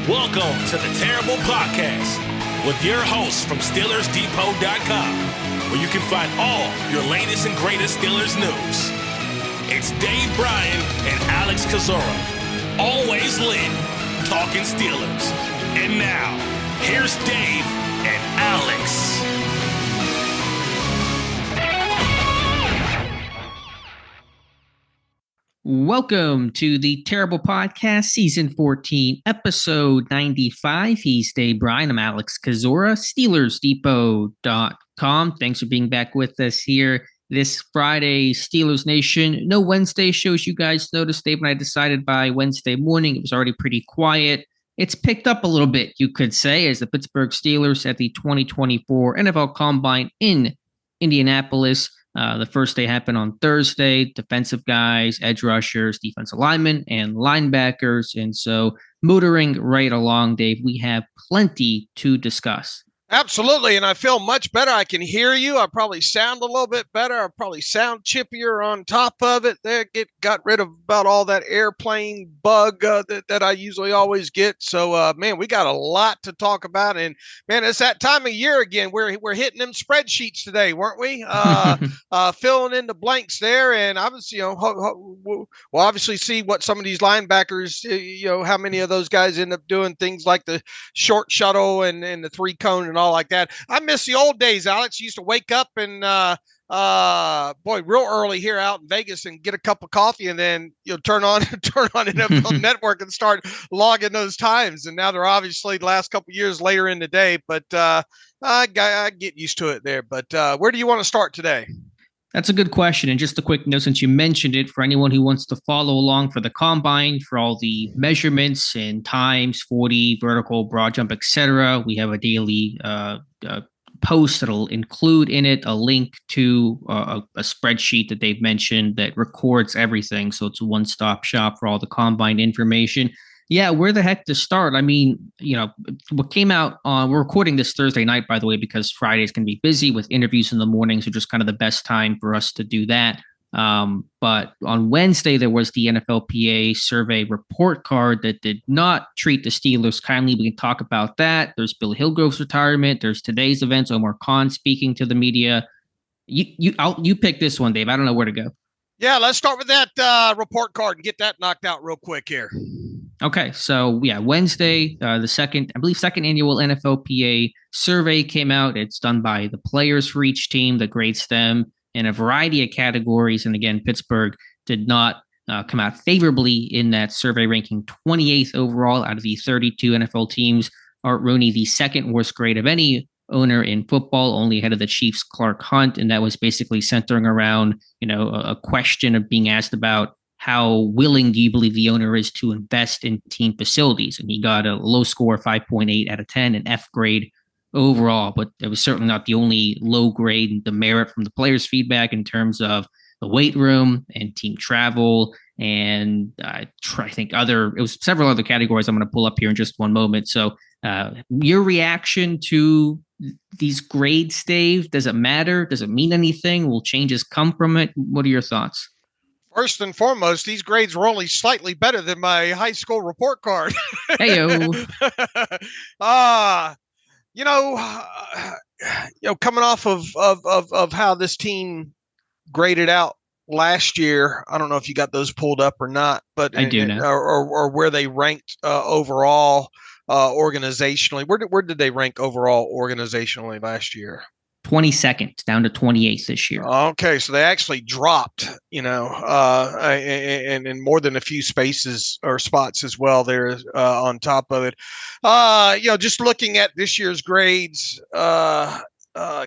Welcome to the Terrible Podcast with your hosts from SteelersDepot.com, where you can find all your latest and greatest Steelers news. It's Dave Bryan and Alex Kozora, always lit, talking Steelers. And now, here's Dave and Alex. Welcome to the Terrible Podcast, Season 14, Episode 95. He's Dave Bryan. I'm Alex Kozora, SteelersDepot.com. Thanks for being back with us here this Friday, Steelers Nation. No Wednesday shows. You guys noticed Dave and I decided by Wednesday morning it was already pretty quiet. It's picked up a little bit, you could say, as the Pittsburgh Steelers at the 2024 NFL Combine in Indianapolis. The first day happened on Thursday. Defensive guys, edge rushers, defensive linemen, and linebackers. And so motoring right along, Dave, we have plenty to discuss. Absolutely, and I feel much better. I can hear you. I probably sound a little bit better. I probably sound chippier on top of it. There, got rid of about all that airplane bug that I usually always get. So, man, we got a lot to talk about, and man, it's that time of year again. We're hitting them spreadsheets today, weren't we? Filling in the blanks there, and obviously, we'll obviously see what some of these linebackers, how many of those guys end up doing things like the short shuttle and the three cone and all like that. I miss the old days, Alex. You used to wake up and real early here out in Vegas and get a cup of coffee and then turn on NFL Network and start logging those times. And now they're obviously the last couple of years later in the day, but I get used to it there. But where do you want to start today? That's a good question. And just a quick note, since you mentioned it, for anyone who wants to follow along for the combine, for all the measurements and times, 40, vertical, broad jump, etc., we have a daily post that'll include in it a link to a spreadsheet that they've mentioned that records everything. So it's a one-stop shop for all the combine information. Yeah, where the heck to start? I mean, what came out we're recording this Thursday night, by the way, because Friday's going to be busy with interviews in the morning. So just kind of the best time for us to do that. But on Wednesday, there was the NFLPA survey report card that did not treat the Steelers kindly. We can talk about that. There's Bill Hillgrove's retirement. There's today's events, Omar Khan speaking to the media. You pick this one, Dave. I don't know where to go. Yeah, let's start with that report card and get that knocked out real quick here. Okay, so yeah, Wednesday, the second annual NFLPA survey came out. It's done by the players for each team that grades them in a variety of categories. And again, Pittsburgh did not come out favorably in that survey, ranking 28th overall out of the 32 NFL teams. Art Rooney, the second worst grade of any owner in football, only ahead of the Chiefs' Clark Hunt. And that was basically centering around, a question of being asked about how willing do you believe the owner is to invest in team facilities? And he got a low score, 5.8 out of 10, an F grade overall. But it was certainly not the only low grade and demerit from the players' feedback in terms of the weight room and team travel. And I think it was several other categories I'm going to pull up here in just one moment. So your reaction to these grades, Dave, does it matter? Does it mean anything? Will changes come from it? What are your thoughts? First and foremost, these grades were only slightly better than my high school report card. Heyo. Coming off of how this team graded out last year, I don't know if you got those pulled up or not, but I do now. Or where they ranked overall organizationally. Where did they rank overall organizationally last year? 22nd down to 28th this year. Okay, so they actually dropped, and more than a few spaces or spots as well there on top of it. Just looking at this year's grades,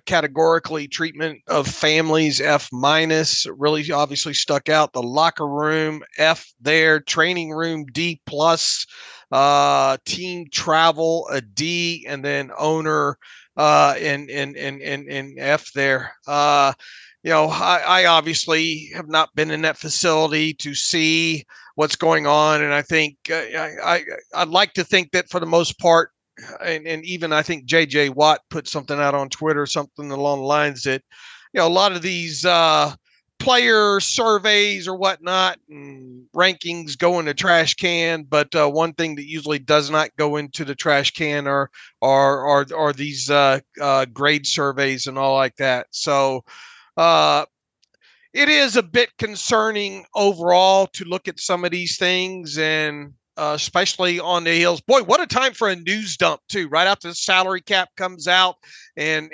categorically, treatment of families, F minus, really obviously stuck out. The locker room, F there. Training room, D plus. Team travel, a D, and then owner in F there. I obviously have not been in that facility to see what's going on, and I think I'd like to think that for the most part, and even I think J.J. Watt put something out on Twitter, something along the lines that a lot of these player surveys or whatnot and rankings go in the trash can, but one thing that usually does not go into the trash can are these grade surveys and all like that. So it is a bit concerning overall to look at some of these things, and especially on the heels. Boy, what a time for a news dump too! Right after the salary cap comes out, and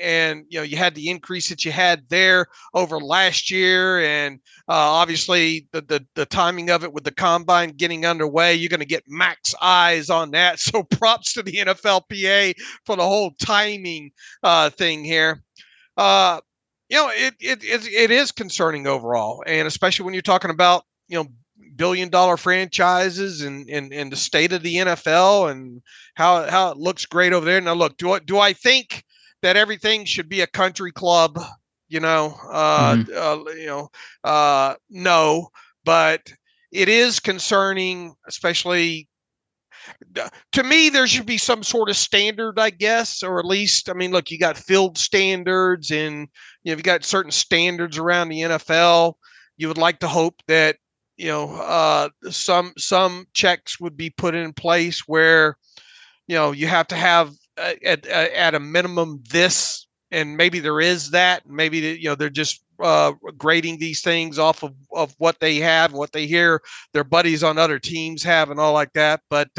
you had the increase that you had there over last year, and obviously the timing of it with the combine getting underway, you're going to get max eyes on that. So props to the NFLPA for the whole timing thing here. It is concerning overall, and especially when you're talking about billion-dollar franchises and the state of the NFL and how it looks great over there. Now, look, do I think that everything should be a country club? No, but it is concerning, especially. To me, there should be some sort of standard, I guess, or at least, I mean, look, you got field standards and you've got certain standards around the NFL. You would like to hope that some checks would be put in place where you have to have at a minimum this, and maybe there is that. Maybe they're just grading these things off of what they have, what they hear their buddies on other teams have, and all like that. But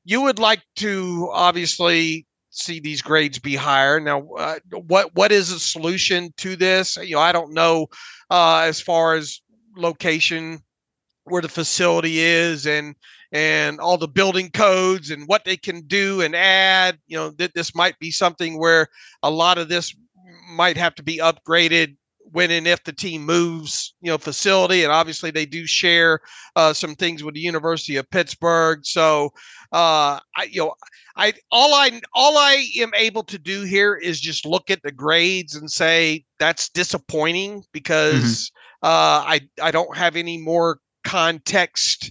you would like to obviously see these grades be higher. Now, what is a solution to this? I don't know as far as location, where the facility is, and all the building codes and what they can do and add. This might be something where a lot of this might have to be upgraded when and if the team moves, facility. And obviously they do share some things with the University of Pittsburgh. So all I am able to do here is just look at the grades and say that's disappointing, because I don't have any more context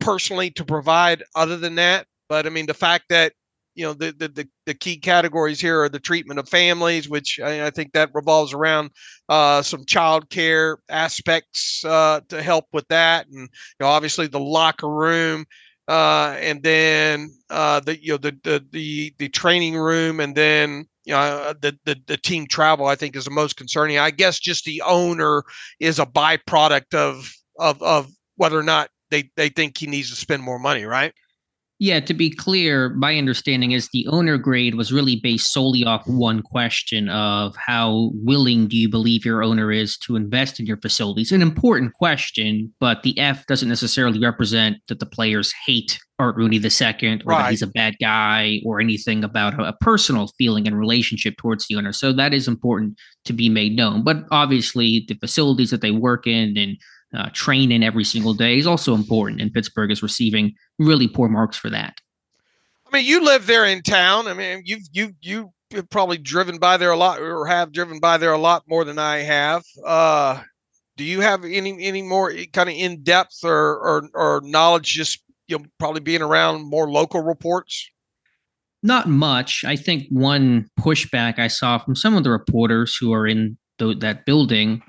personally to provide other than that. But I mean, the fact that the key categories here are the treatment of families, which I think that revolves around some child care aspects to help with that, and obviously the locker room, and then the training room, and then the team travel, I think, is the most concerning. I guess just the owner is a byproduct of whether or not they think he needs to spend more money, right? Yeah, to be clear, my understanding is the owner grade was really based solely off one question of how willing do you believe your owner is to invest in your facilities? An important question, but the F doesn't necessarily represent that the players hate Art Rooney II, or that he's a bad guy, or anything about a personal feeling and relationship towards the owner. So that is important to be made known. But obviously, the facilities that they work in and train in every single day is also important, and Pittsburgh is receiving really poor marks for that. I mean, you live there in town. I mean, you've probably driven by there a lot, or have driven by there a lot more than I have. Do you have any more kind of in depth or knowledge, just probably being around more local reports? Not much. I think one pushback I saw from some of the reporters who are in that building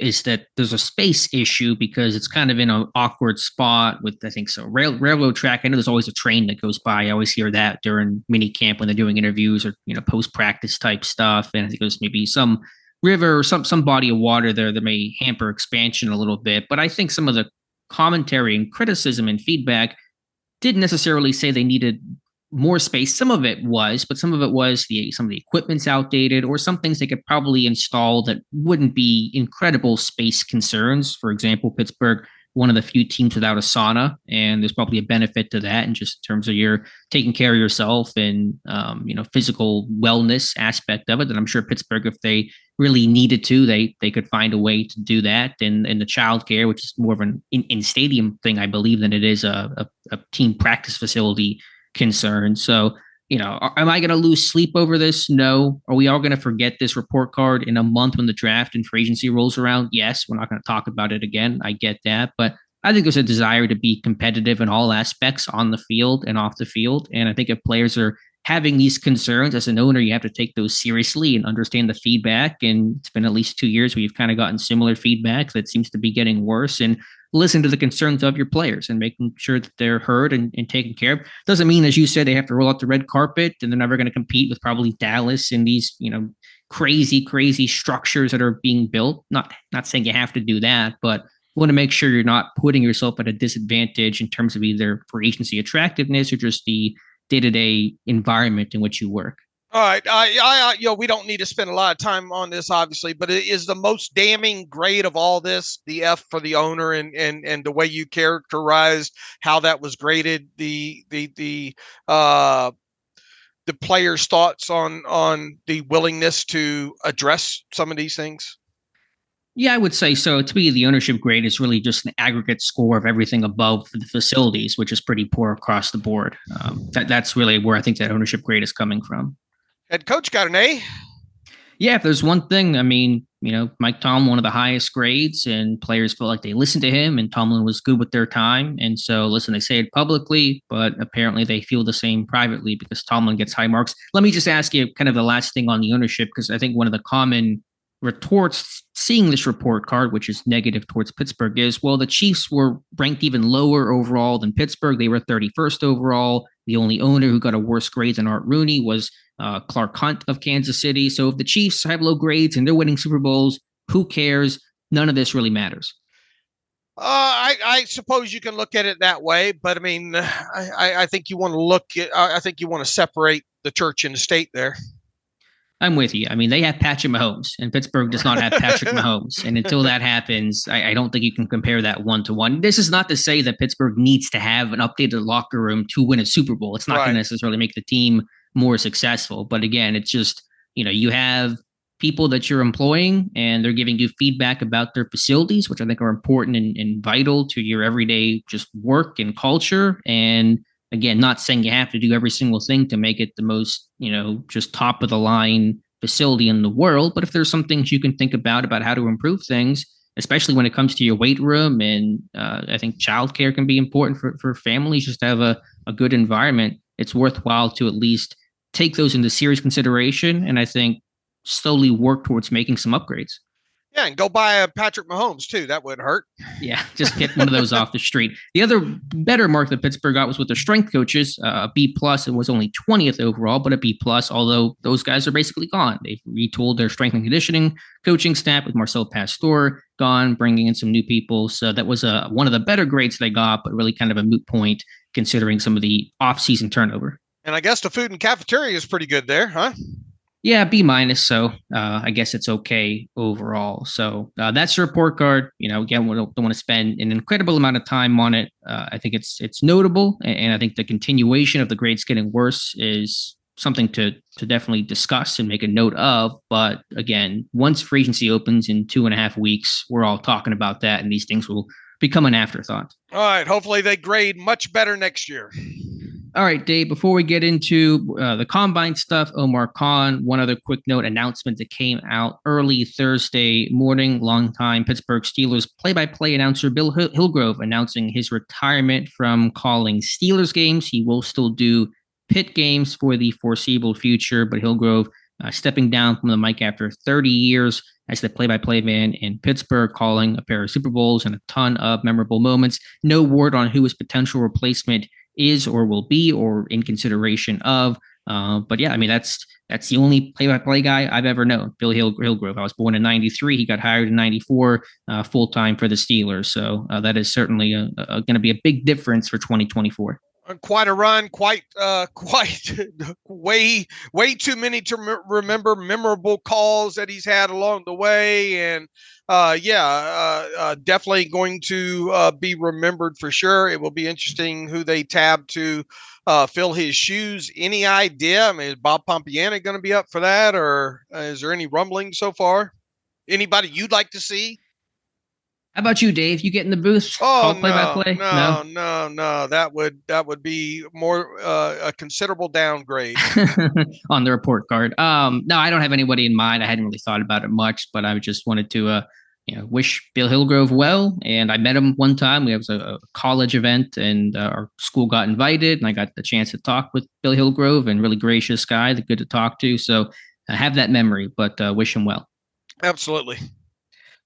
is that there's a space issue, because it's kind of in an awkward spot with, I think, so railroad track. I know there's always a train that goes by. I always hear that during mini camp when they're doing interviews or post practice type stuff. And I think there's maybe some river or some body of water there that may hamper expansion a little bit. But I think some of the commentary and criticism and feedback didn't necessarily say they needed more space. Some of it was, but some of it was some of the equipment's outdated, or some things they could probably install that wouldn't be incredible space concerns. For example, Pittsburgh, one of the few teams without a sauna, and there's probably a benefit to that in just terms of you're taking care of yourself and physical wellness aspect of it. And I'm sure Pittsburgh, if they really needed to, they could find a way to do that. And the childcare, which is more of an in stadium thing, I believe, than it is a team practice facility concern. So, am I going to lose sleep over this? No. Are we all going to forget this report card in a month when the draft and free agency rolls around? Yes. We're not going to talk about it again. I get that. But I think there's a desire to be competitive in all aspects, on the field and off the field. And I think if players are having these concerns as an owner, you have to take those seriously and understand the feedback. And it's been at least 2 years where you've kind of gotten similar feedback that seems to be getting worse, and listen to the concerns of your players and making sure that they're heard and taken care of. Doesn't mean, as you said, they have to roll out the red carpet and they're never going to compete with probably Dallas and these, crazy structures that are being built. Not saying you have to do that, but you want to make sure you're not putting yourself at a disadvantage in terms of either free agency attractiveness or just the day-to-day environment in which you work. All right. We don't need to spend a lot of time on this, obviously, but it is the most damning grade of all this, the F for the owner, and the way you characterized how that was graded, the players' thoughts on the willingness to address some of these things. Yeah, I would say so. To me, the ownership grade is really just an aggregate score of everything above the facilities, which is pretty poor across the board. That's really where I think that ownership grade is coming from. Head coach got an A. Yeah, if there's one thing, Mike Tomlin, one of the highest grades, and players felt like they listened to him, and Tomlin was good with their time. And so, listen, they say it publicly, but apparently they feel the same privately because Tomlin gets high marks. Let me just ask you kind of the last thing on the ownership, because I think one of the common retorts seeing this report card, which is negative towards Pittsburgh, is, well, the Chiefs were ranked even lower overall than Pittsburgh. They were 31st overall. The only owner who got a worse grade than Art Rooney was Clark Hunt of Kansas City. So if the Chiefs have low grades and they're winning Super Bowls, who cares? None of this really matters. I suppose you can look at it that way, but I mean, I think you want to I think you want to separate the church and the state there. I'm with you. I mean, they have Patrick Mahomes, and Pittsburgh does not have Patrick Mahomes. And until that happens, I don't think you can compare that 1-to-1. This is not to say that Pittsburgh needs to have an updated locker room to win a Super Bowl. It's not going to necessarily make the team more successful. But again, it's just, you have people that you're employing, and they're giving you feedback about their facilities, which I think are important and vital to your everyday just work and culture. And again, not saying you have to do every single thing to make it the most, just top of the line facility in the world. But if there's some things you can think about how to improve things, especially when it comes to your weight room, and I think childcare can be important for families, just to have a good environment, it's worthwhile to at least take those into serious consideration. And I think slowly work towards making some upgrades. Yeah, and go buy a Patrick Mahomes too. That wouldn't hurt. Yeah, just get one of those off the street. The other better mark that Pittsburgh got was with their strength coaches, a B+. It was only 20th overall, but a B+, although those guys are basically gone. They've retooled their strength and conditioning coaching staff with Marcel Pastor gone, bringing in some new people. So that was one of the better grades they got, but really kind of a moot point considering some of the off-season turnover. And I guess the food and cafeteria is pretty good there, huh? Yeah, B-. So I guess it's okay overall. So that's your report card. Again, we don't want to spend an incredible amount of time on it. I think it's notable. And I think the continuation of the grades getting worse is something to definitely discuss and make a note of. But again, once free agency opens in 2.5 weeks, we're all talking about that. And these things will become an afterthought. All right. Hopefully they grade much better next year. All right, Dave, before we get into the combine stuff, Omar Khan, one other quick note announcement that came out early Thursday morning. Longtime Pittsburgh Steelers play-by-play announcer Bill Hillgrove announcing his retirement from calling Steelers games. He will still do Pitt games for the foreseeable future, but Hillgrove stepping down from the mic after 30 years as the play-by-play man in Pittsburgh, calling a pair of Super Bowls and a ton of memorable moments. No word on who his potential replacement is or will be or in consideration of. But yeah, I mean, that's the only play-by-play guy I've ever known, Bill Hillgrove. I was born in 93. He got hired in 94 full-time for the Steelers. So that is certainly going to be a big difference for 2024. Quite a run, quite way too many to remember memorable calls that he's had along the way. And definitely going to be remembered for sure. It will be interesting who they tab to fill his shoes. Any idea? I mean, is Bob Pompiana going to be up for that, or is there any rumbling so far? Anybody you'd like to see? How about you, Dave? You get in the booth? Oh, no. That would be more a considerable downgrade on the report card. No, I don't have anybody in mind. I hadn't really thought about it much, but I just wanted to, wish Bill Hillgrove well. And I met him one time. We was a college event, and our school got invited, and I got the chance to talk with Bill Hillgrove, and really gracious guy, good to talk to. So I have that memory, but wish him well. Absolutely.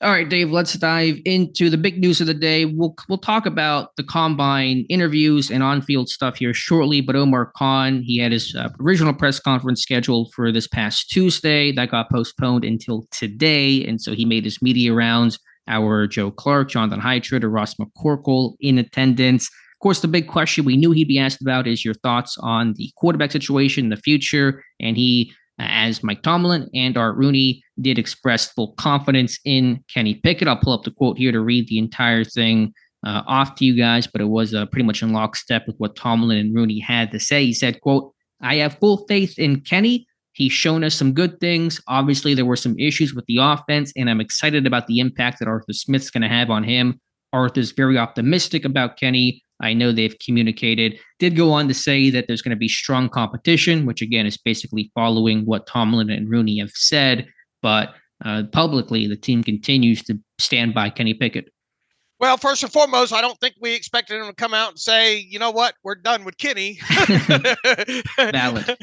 All right, Dave, let's dive into the big news of the day. We'll talk about the combine interviews and on-field stuff here shortly, but Omar Khan, he had his original press conference scheduled for this past Tuesday. That got postponed until today, and so he made his media rounds. Our Joe Clark, Jonathan Heitritt, Ross McCorkle in attendance. Of course, the big question we knew he'd be asked about is your thoughts on the quarterback situation in the future, and he, as Mike Tomlin and Art Rooney, did express full confidence in Kenny Pickett. I'll pull up the quote here to read the entire thing off to you guys, but it was pretty much in lockstep with what Tomlin and Rooney had to say. He said, quote, "I have full faith in Kenny. He's shown us some good things. Obviously, there were some issues with the offense, and I'm excited about the impact that Arthur Smith's going to have on him. Arthur's very optimistic about Kenny. I know they've communicated." Did go on to say that there's going to be strong competition, which again is basically following what Tomlin and Rooney have said. But publicly, the team continues to stand by Kenny Pickett. Well, first and foremost, I don't think we expected him to come out and say, you know what, we're done with Kenny. Valid.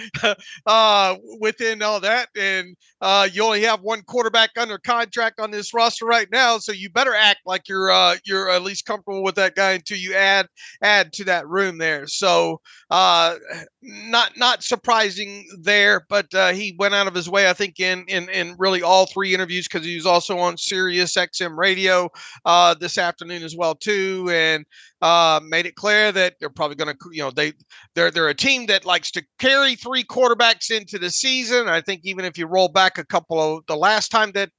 Within all that. And you only have one quarterback under contract on this roster right now. So you better act like you're at least comfortable with that guy until you add to that room there. So not surprising there, but he went out of his way, I think, in really all three interviews, because he was also on Sirius XM radio this afternoon as well too, and made it clear that they're probably going to, they're a team that likes to carry three quarterbacks into the season. I think even if you roll back a couple of the last time that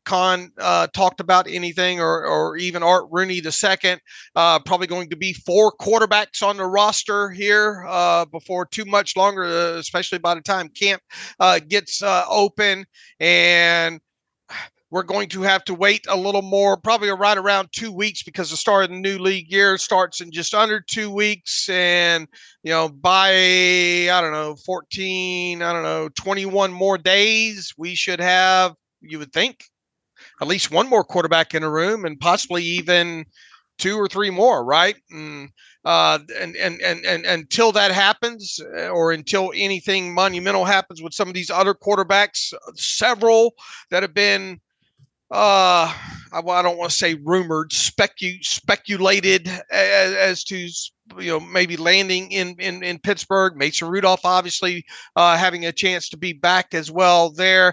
Khan talked about anything, or even Art Rooney II, probably going to be four quarterbacks on the roster here before too much longer, especially by the time camp gets open. And we're going to have to wait a little more, probably right around 2 weeks, because the start of the new league year starts in just under 2 weeks. And, by, 21 more days, we should have, you would think, at least one more quarterback in a room, and possibly even two or three more, right? And until that happens, or until anything monumental happens with some of these other quarterbacks, several that have been, I don't want to say rumored, speculated as to, maybe landing in Pittsburgh. Mason Rudolph, obviously, having a chance to be back as well there.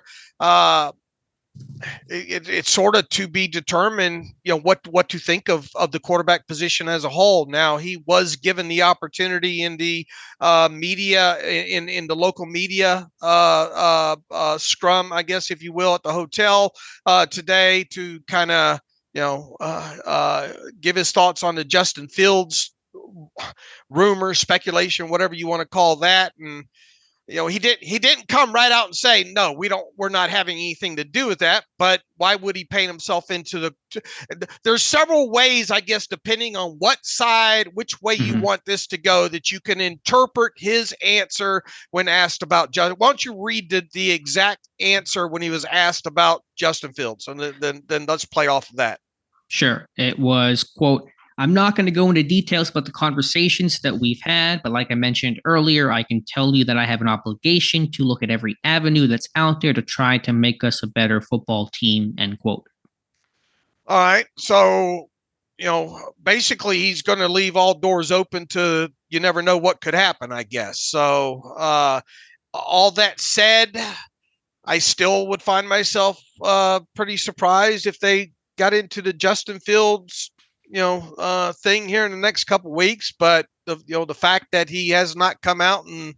It's sort of to be determined, what to think of the quarterback position as a whole. Now, he was given the opportunity in the media, in the local media scrum, I guess, if you will, at the hotel today, to kind of, give his thoughts on the Justin Fields rumor, speculation, whatever you want to call that. And he didn't come right out and say, no, we're not having anything to do with that. But why would he paint himself into there's several ways, I guess, depending on what side, which way you want this to go, that you can interpret his answer when asked about Justin. Why don't you read the exact answer when he was asked about Justin Fields? And then let's play off of that. Sure. It was, quote, "I'm not going to go into details about the conversations that we've had, but like I mentioned earlier, I can tell you that I have an obligation to look at every avenue that's out there to try to make us a better football team," end quote. All right. So, basically he's going to leave all doors open to, you never know what could happen, I guess. So, all that said, I still would find myself pretty surprised if they got into the Justin Fields thing here in the next couple of weeks. But the fact that he has not come out and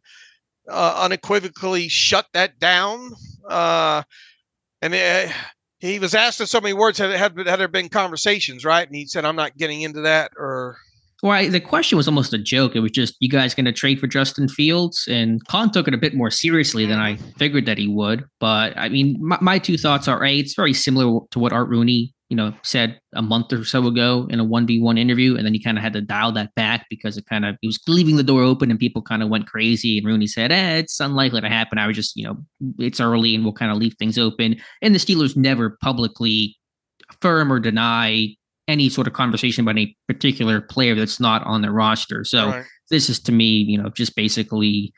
unequivocally shut that down, and he was asked in so many words, had there been conversations, right? And he said, "I'm not getting into that." Or, well, the question was almost a joke. It was just, "You guys going to trade for Justin Fields?" And Khan took it a bit more seriously than I figured that he would. But I mean, my two thoughts are, it's very similar to what Art Rooney said a month or so ago in a 1v1 interview, and then he kind of had to dial that back because he was leaving the door open and people kind of went crazy. And Rooney said, it's unlikely to happen. I was just, it's early and we'll kind of leave things open. And the Steelers never publicly affirm or deny any sort of conversation about a particular player that's not on their roster. So This is, to me, just basically,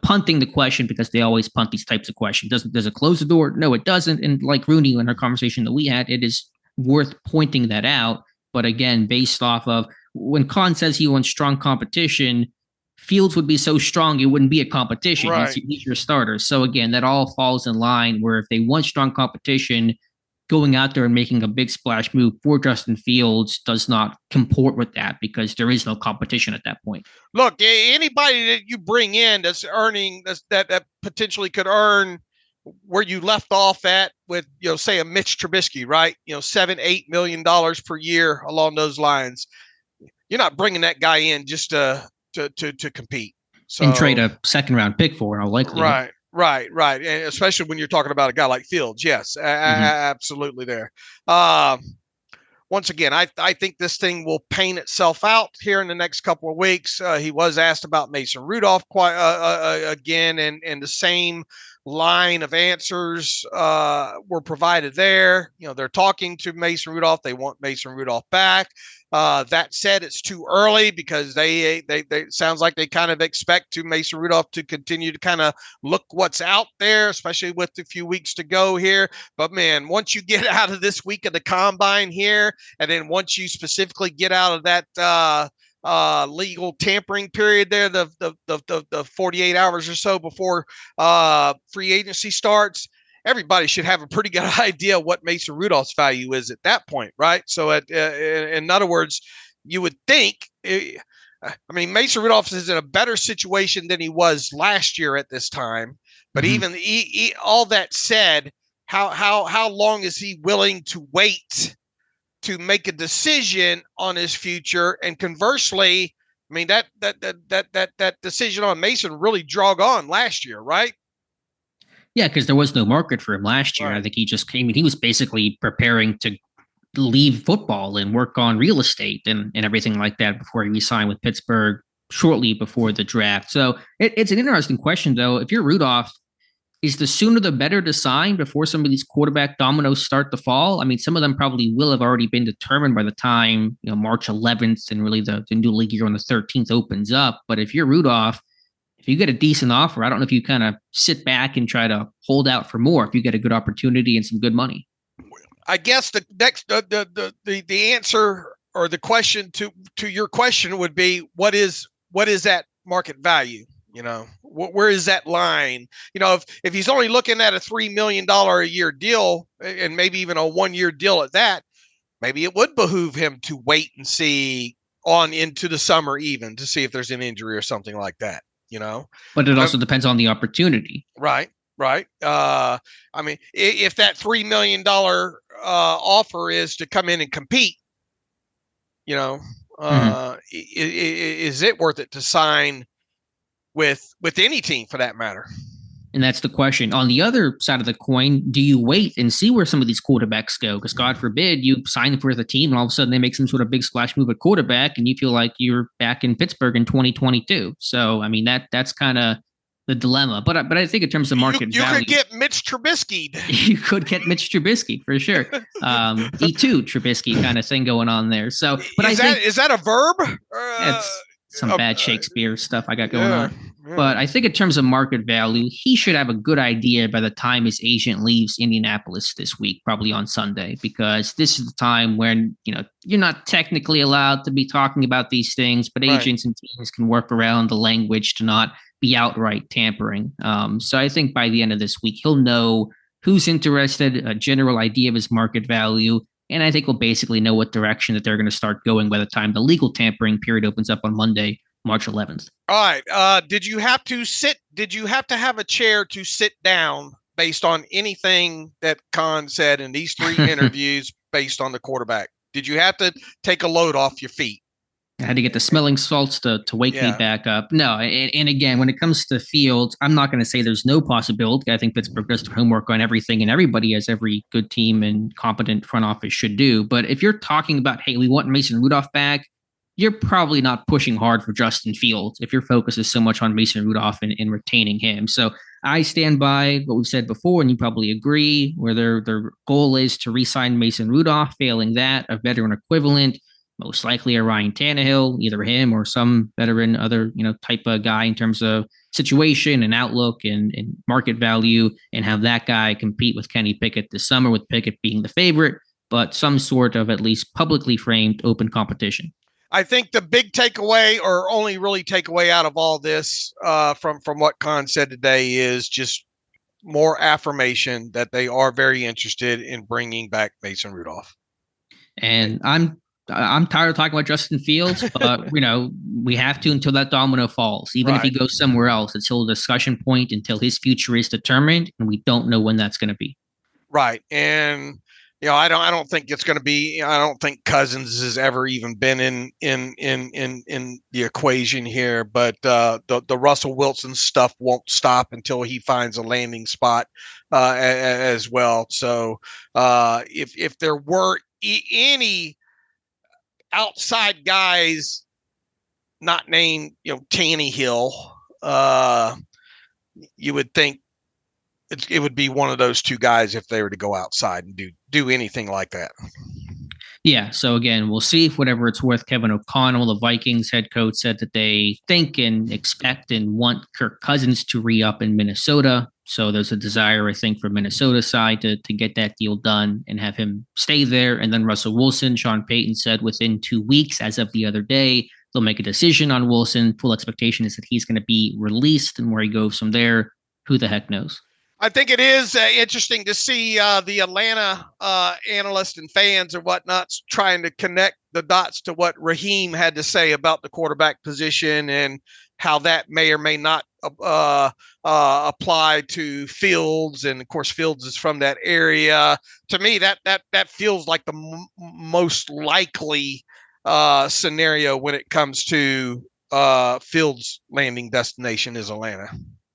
punting the question, because they always punt these types of questions. Does it close the door? No, it doesn't. And like Rooney, in our conversation that we had, it is worth pointing that out. But again, based off of when Khan says he wants strong competition, Fields would be so strong it wouldn't be a competition. Right. He's your starter. So again, that all falls in line where if they want strong competition, going out there and making a big splash move for Justin Fields does not comport with that, because there is no competition at that point. Look, anybody that you bring in that's earning that potentially could earn where you left off at with, say a Mitch Trubisky, right? $7-8 million per year along those lines. You're not bringing that guy in just to compete. So, and trade a second round pick for, in all likelihood. Right. And especially when you're talking about a guy like Fields. Yes, absolutely there. Once again, I think this thing will paint itself out here in the next couple of weeks. He was asked about Mason Rudolph again, and the same line of answers were provided there. They're talking to Mason Rudolph. They want Mason Rudolph back. That said, it's too early because they sounds like they kind of expect Mason Rudolph to continue to kind of look what's out there, especially with a few weeks to go here. But man, once you get out of this week of the combine here, and then once you specifically get out of that legal tampering period there, the 48 hours or so before free agency starts, everybody should have a pretty good idea what Mason Rudolph's value is at that point, right? So in other words, you would think, Mason Rudolph is in a better situation than he was last year at this time. But even all that said, how long is he willing to wait to make a decision on his future? And conversely, that decision on Mason really drug on last year, right? Yeah, because there was no market for him last year. Right. I think he just came. He was basically preparing to leave football and work on real estate and everything like that before he re-signed with Pittsburgh shortly before the draft. So it's an interesting question, though. If you're Rudolph, is the sooner the better to sign before some of these quarterback dominoes start to fall? Some of them probably will have already been determined by the time March 11th and really the new league year on the 13th opens up. But if you're Rudolph, if you get a decent offer, I don't know if you kind of sit back and try to hold out for more if you get a good opportunity and some good money. I guess the next the answer or the question to your question would be, what is that market value? Where is that line? If he's only looking at a $3 million a year deal, and maybe even a 1-year deal at that, maybe it would behoove him to wait and see on into the summer even to see if there's an injury or something like that. But it also depends on the opportunity. Right. If that $3 million offer is to come in and compete, is it worth it to sign with any team for that matter? And that's the question. On the other side of the coin, do you wait and see where some of these quarterbacks go? Because God forbid you sign for the team and all of a sudden they make some sort of big splash move at quarterback and you feel like you're back in Pittsburgh in 2022. So, that's kind of the dilemma. But I think in terms of market value, you could get Mitch Trubisky. You could get Mitch Trubisky for sure. E2 Trubisky kind of thing going on there. So, but is that a verb? It's some bad Shakespeare stuff I got going on. But I think in terms of market value, he should have a good idea by the time his agent leaves Indianapolis this week, probably on Sunday, because this is the time when, you're not technically allowed to be talking about these things, but agents and teams can work around the language to not be outright tampering. So I think by the end of this week, he'll know who's interested, a general idea of his market value. And I think we'll basically know what direction that they're going to start going by the time the legal tampering period opens up on Monday, March 11th. All right. Did you have to have a chair to sit down based on anything that Khan said in these 3 interviews based on the quarterback? Did you have to take a load off your feet? I had to get the smelling salts to wake me back up. No, and again, when it comes to Fields, I'm not going to say there's no possibility. I think Pittsburgh does their homework on everything, and everybody, as every good team and competent front office should do. But if you're talking about, hey, we want Mason Rudolph back, you're probably not pushing hard for Justin Fields if your focus is so much on Mason Rudolph and retaining him. So I stand by what we've said before, and you probably agree, where their goal is to re-sign Mason Rudolph. Failing that, a veteran equivalent, most likely a Ryan Tannehill, either him or some veteran, other type of guy in terms of situation and outlook and market value, and have that guy compete with Kenny Pickett this summer, with Pickett being the favorite, but some sort of at least publicly framed open competition. I think the big takeaway, or only really takeaway out of all this, from what Khan said today, is just more affirmation that they are very interested in bringing back Mason Rudolph. And I'm tired of talking about Justin Fields, but we have to until that domino falls. Even if he goes somewhere else, it's still a discussion point until his future is determined, and we don't know when that's going to be. Right, and I don't think it's going to be. I don't think Cousins has ever even been in the equation here. But the Russell Wilson stuff won't stop until he finds a landing spot as well. So if there were any outside guys not named Tannehill, you would think it would be one of those two guys if they were to go outside and do anything like that. Yeah. So again, we'll see. Whatever it's worth, Kevin O'Connell, the Vikings head coach, said that they think and expect and want Kirk Cousins to re-up in Minnesota. So there's a desire, I think, for Minnesota side to get that deal done and have him stay there. And then Russell Wilson, Sean Payton said within 2 weeks, as of the other day, they'll make a decision on Wilson. Full expectation is that he's going to be released, and where he goes from there, who the heck knows? I think it is interesting to see the Atlanta analysts and fans and whatnot trying to connect the dots to what Raheem had to say about the quarterback position and how that may or may not apply to Fields. And of course, Fields is from that area. To me, that feels like the most likely scenario when it comes to Fields' landing destination is Atlanta.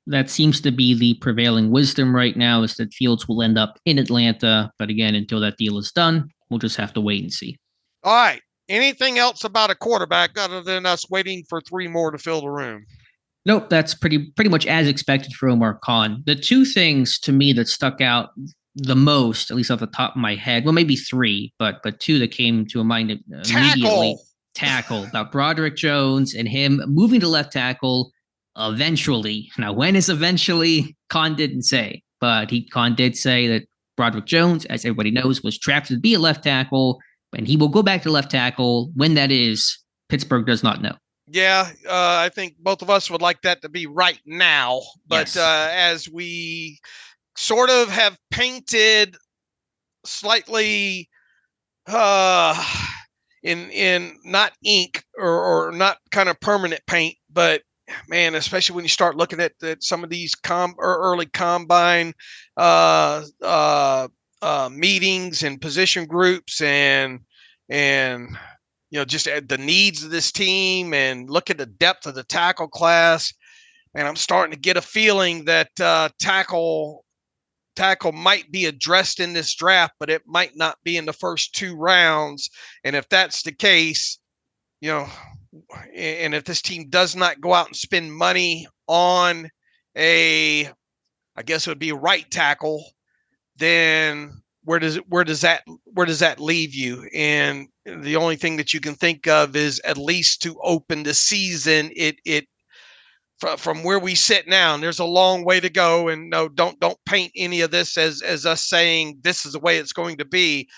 That seems to be the prevailing wisdom right now, is that Fields will end up in Atlanta. But again, until that deal is done, we'll just have to wait and see. All right. Anything else about a quarterback other than us waiting for 3 more to fill the room? Nope. That's pretty much as expected for Omar Khan. The 2 things to me that stuck out the most, at least off the top of my head, well, maybe 3, but 2 that came to mind immediately. Tackle about Broderick Jones and him moving to left tackle eventually. Now, when is eventually? Khan didn't say, but Khan did say that Broderick Jones, as everybody knows, was drafted to be a left tackle, and he will go back to left tackle. When that is, Pittsburgh does not know. Yeah, I think both of us would like that to be right now, but yes. As we sort of have painted slightly in not ink or not kind of permanent paint, but man, especially when you start looking at some of these early combine meetings and position groups and just the needs of this team, and look at the depth of the tackle class. And I'm starting to get a feeling that tackle might be addressed in this draft, but it might not be in the first 2 rounds. And if that's the case, and if this team does not go out and spend money on I guess it would be a right tackle, then where does that leave you? And the only thing that you can think of is, at least to open the season, from where we sit now, and there's a long way to go. And no, don't paint any of this as us saying this is the way it's going to be.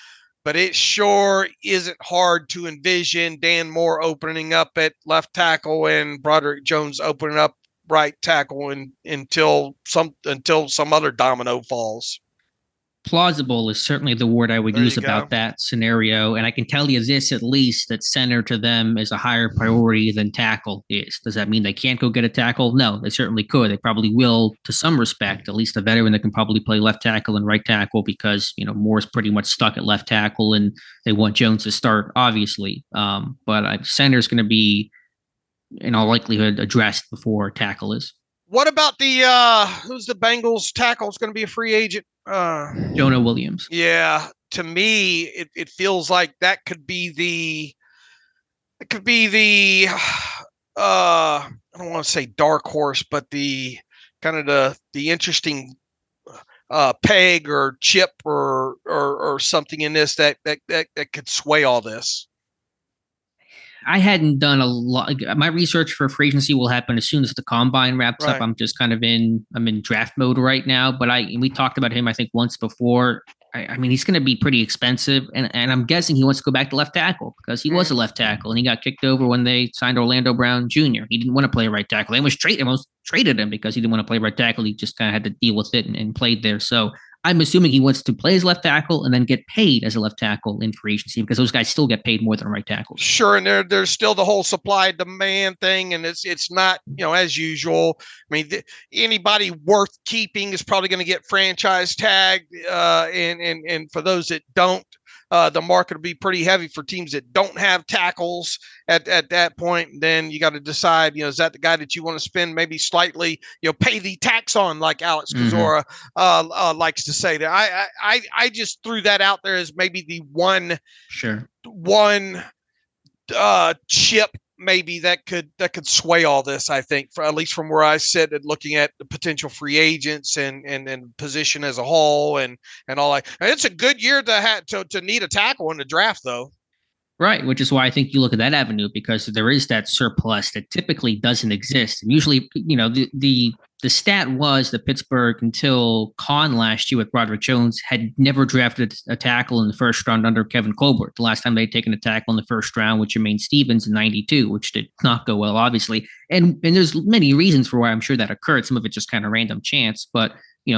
But it sure isn't hard to envision Dan Moore opening up at left tackle and Broderick Jones opening up right tackle until some other domino falls. Plausible is certainly the word I would use about that scenario. And I can tell you this, at least, that center to them is a higher priority than tackle is. Does that mean they can't go get a tackle? No, they certainly could. They probably will to some respect, at least a veteran that can probably play left tackle and right tackle because, Moore's pretty much stuck at left tackle and they want Jones to start, obviously. But center is going to be, in all likelihood, addressed before tackle is. What about who's the Bengals tackle? Is going to be a free agent? Jonah Williams. Yeah, to me, it feels like that could be the I don't want to say dark horse, but the kind of the interesting peg or chip or something in this that could sway all this. I hadn't done a lot. My research for free agency will happen as soon as the combine wraps up. I'm just kind of I'm in draft mode right now, but we talked about him, I think, once before. I mean, he's going to be pretty expensive, and I'm guessing he wants to go back to left tackle because he was a left tackle and he got kicked over when they signed Orlando Brown Jr. He didn't want to play right tackle. They almost traded him because he didn't want to play right tackle. He just kind of had to deal with it and played there. So I'm assuming he wants to play as left tackle and then get paid as a left tackle in free agency because those guys still get paid more than right tackles. Sure, and there's still the whole supply demand thing, and it's not as usual. I mean, anybody worth keeping is probably going to get franchise tagged, and for those that don't, the market will be pretty heavy for teams that don't have tackles at that point. Then you got to decide, is that the guy that you want to spend maybe slightly, pay the tax on, like Alex Kozora likes to say. That I just threw that out there as maybe the one chip maybe that could sway all this. I think, for at least from where I sit at looking at the potential free agents and position as a whole and all that. And it's a good year to need a tackle in the draft, though. Right, which is why I think you look at that avenue because there is that surplus that typically doesn't exist. And usually, the stat was that Pittsburgh, until Khan last year with Broderick Jones, had never drafted a tackle in the first round under Kevin Colbert. The last time they'd taken a tackle in the first round with Jermaine Stevens in '92, which did not go well, obviously. And there's many reasons for why I'm sure that occurred. Some of it just kind of random chance, but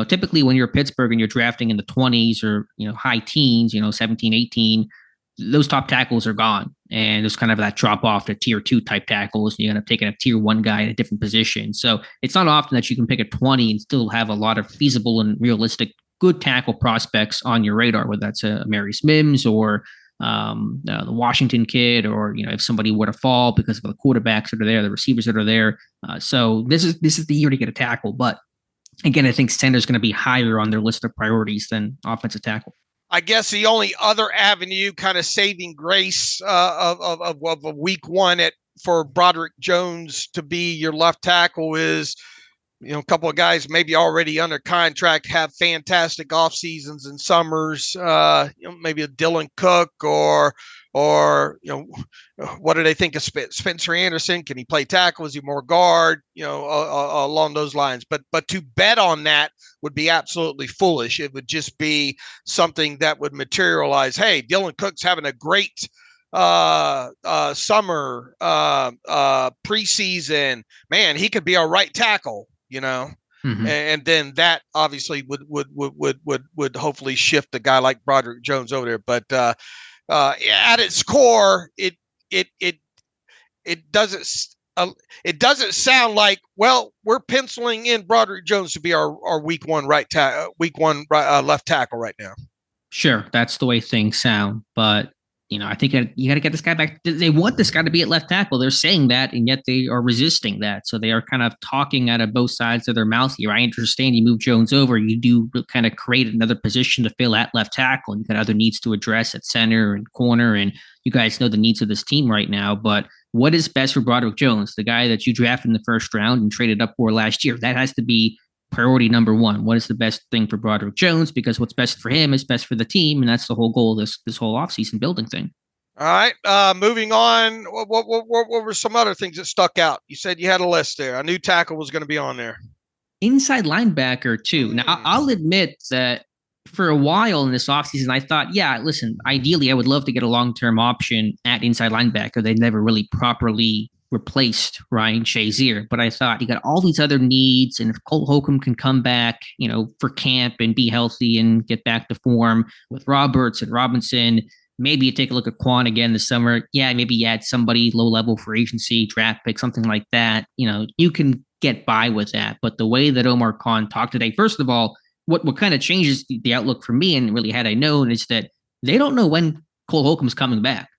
typically when you're Pittsburgh and you're drafting in the 20s or high teens, 17, 18. Those top tackles are gone. And there's kind of that drop off to tier 2 type tackles. And you end up taking a tier 1 guy in a different position. So it's not often that you can pick a 20 and still have a lot of feasible and realistic good tackle prospects on your radar, whether that's a Marius Mims or the Washington kid, or if somebody were to fall because of the quarterbacks that are there, the receivers that are there. So this is the year to get a tackle. But again, I think center is going to be higher on their list of priorities than offensive tackle. I guess the only other avenue, kind of saving grace of week one for Broderick Jones to be your left tackle is, a couple of guys maybe already under contract have fantastic off seasons and summers. Maybe a Dylan Cook or what do they think of Spencer Anderson? Can he play tackle? Is he more guard? Along those lines. But to bet on that would be absolutely foolish. It would just be something that would materialize. Hey, Dylan Cook's having a great summer, preseason. Man, he could be a right tackle. And then that obviously would hopefully shift a guy like Broderick Jones over there. But at its core, it doesn't sound like, well, we're penciling in Broderick Jones to be our week one left tackle right now. Sure, that's the way things sound, but I think you got to get this guy back. They want this guy to be at left tackle. They're saying that, and yet they are resisting that. So they are kind of talking out of both sides of their mouth here. I understand you move Jones over. You do kind of create another position to fill at left tackle, and you got other needs to address at center and corner, and you guys know the needs of this team right now. But what is best for Broderick Jones, the guy that you drafted in the first round and traded up for last year? That has to be priority number one. What is the best thing for Broderick Jones? Because what's best for him is best for the team, and that's the whole goal of this whole offseason building thing. All right, moving on. What were some other things that stuck out? You said you had a list there. I knew tackle was going to be on there. Inside linebacker, too. Now, I'll admit that for a while in this offseason, I thought, yeah, listen, ideally, I would love to get a long-term option at inside linebacker. They never really properly replaced Ryan Shazier. But I thought you got all these other needs, and if Cole Holcomb can come back, for camp and be healthy and get back to form with Roberts and Robinson, maybe you take a look at Quan again this summer. Yeah, maybe you add somebody low level for agency, draft pick, something like that. You can get by with that. But the way that Omar Khan talked today, first of all, what kind of changes the outlook for me, and really had I known, is that they don't know when Cole Holcomb's coming back.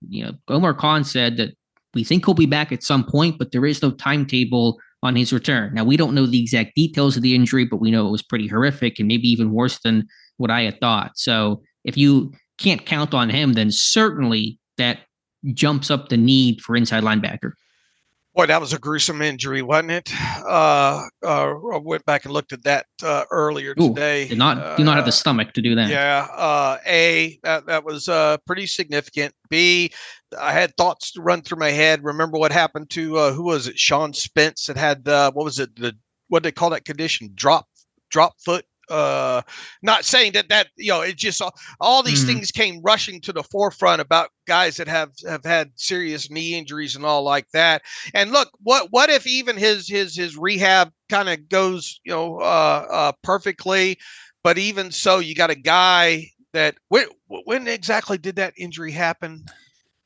Omar Khan said that we think he'll be back at some point, but there is no timetable on his return. Now, we don't know the exact details of the injury, but we know it was pretty horrific and maybe even worse than what I had thought. So if you can't count on him, then certainly that jumps up the need for inside linebacker. Boy, that was a gruesome injury, wasn't it? I went back and looked at that earlier today. Do not have the stomach to do that. Yeah. That was pretty significant. B, I had thoughts to run through my head. Remember what happened to who was it? Sean Spence that had what was it? What they call that condition? Drop foot. Not saying that it's just all these things came rushing to the forefront about guys that have had serious knee injuries and all like that. And look, what if even his rehab kind of goes perfectly, but even so, you got a guy that when exactly did that injury happen?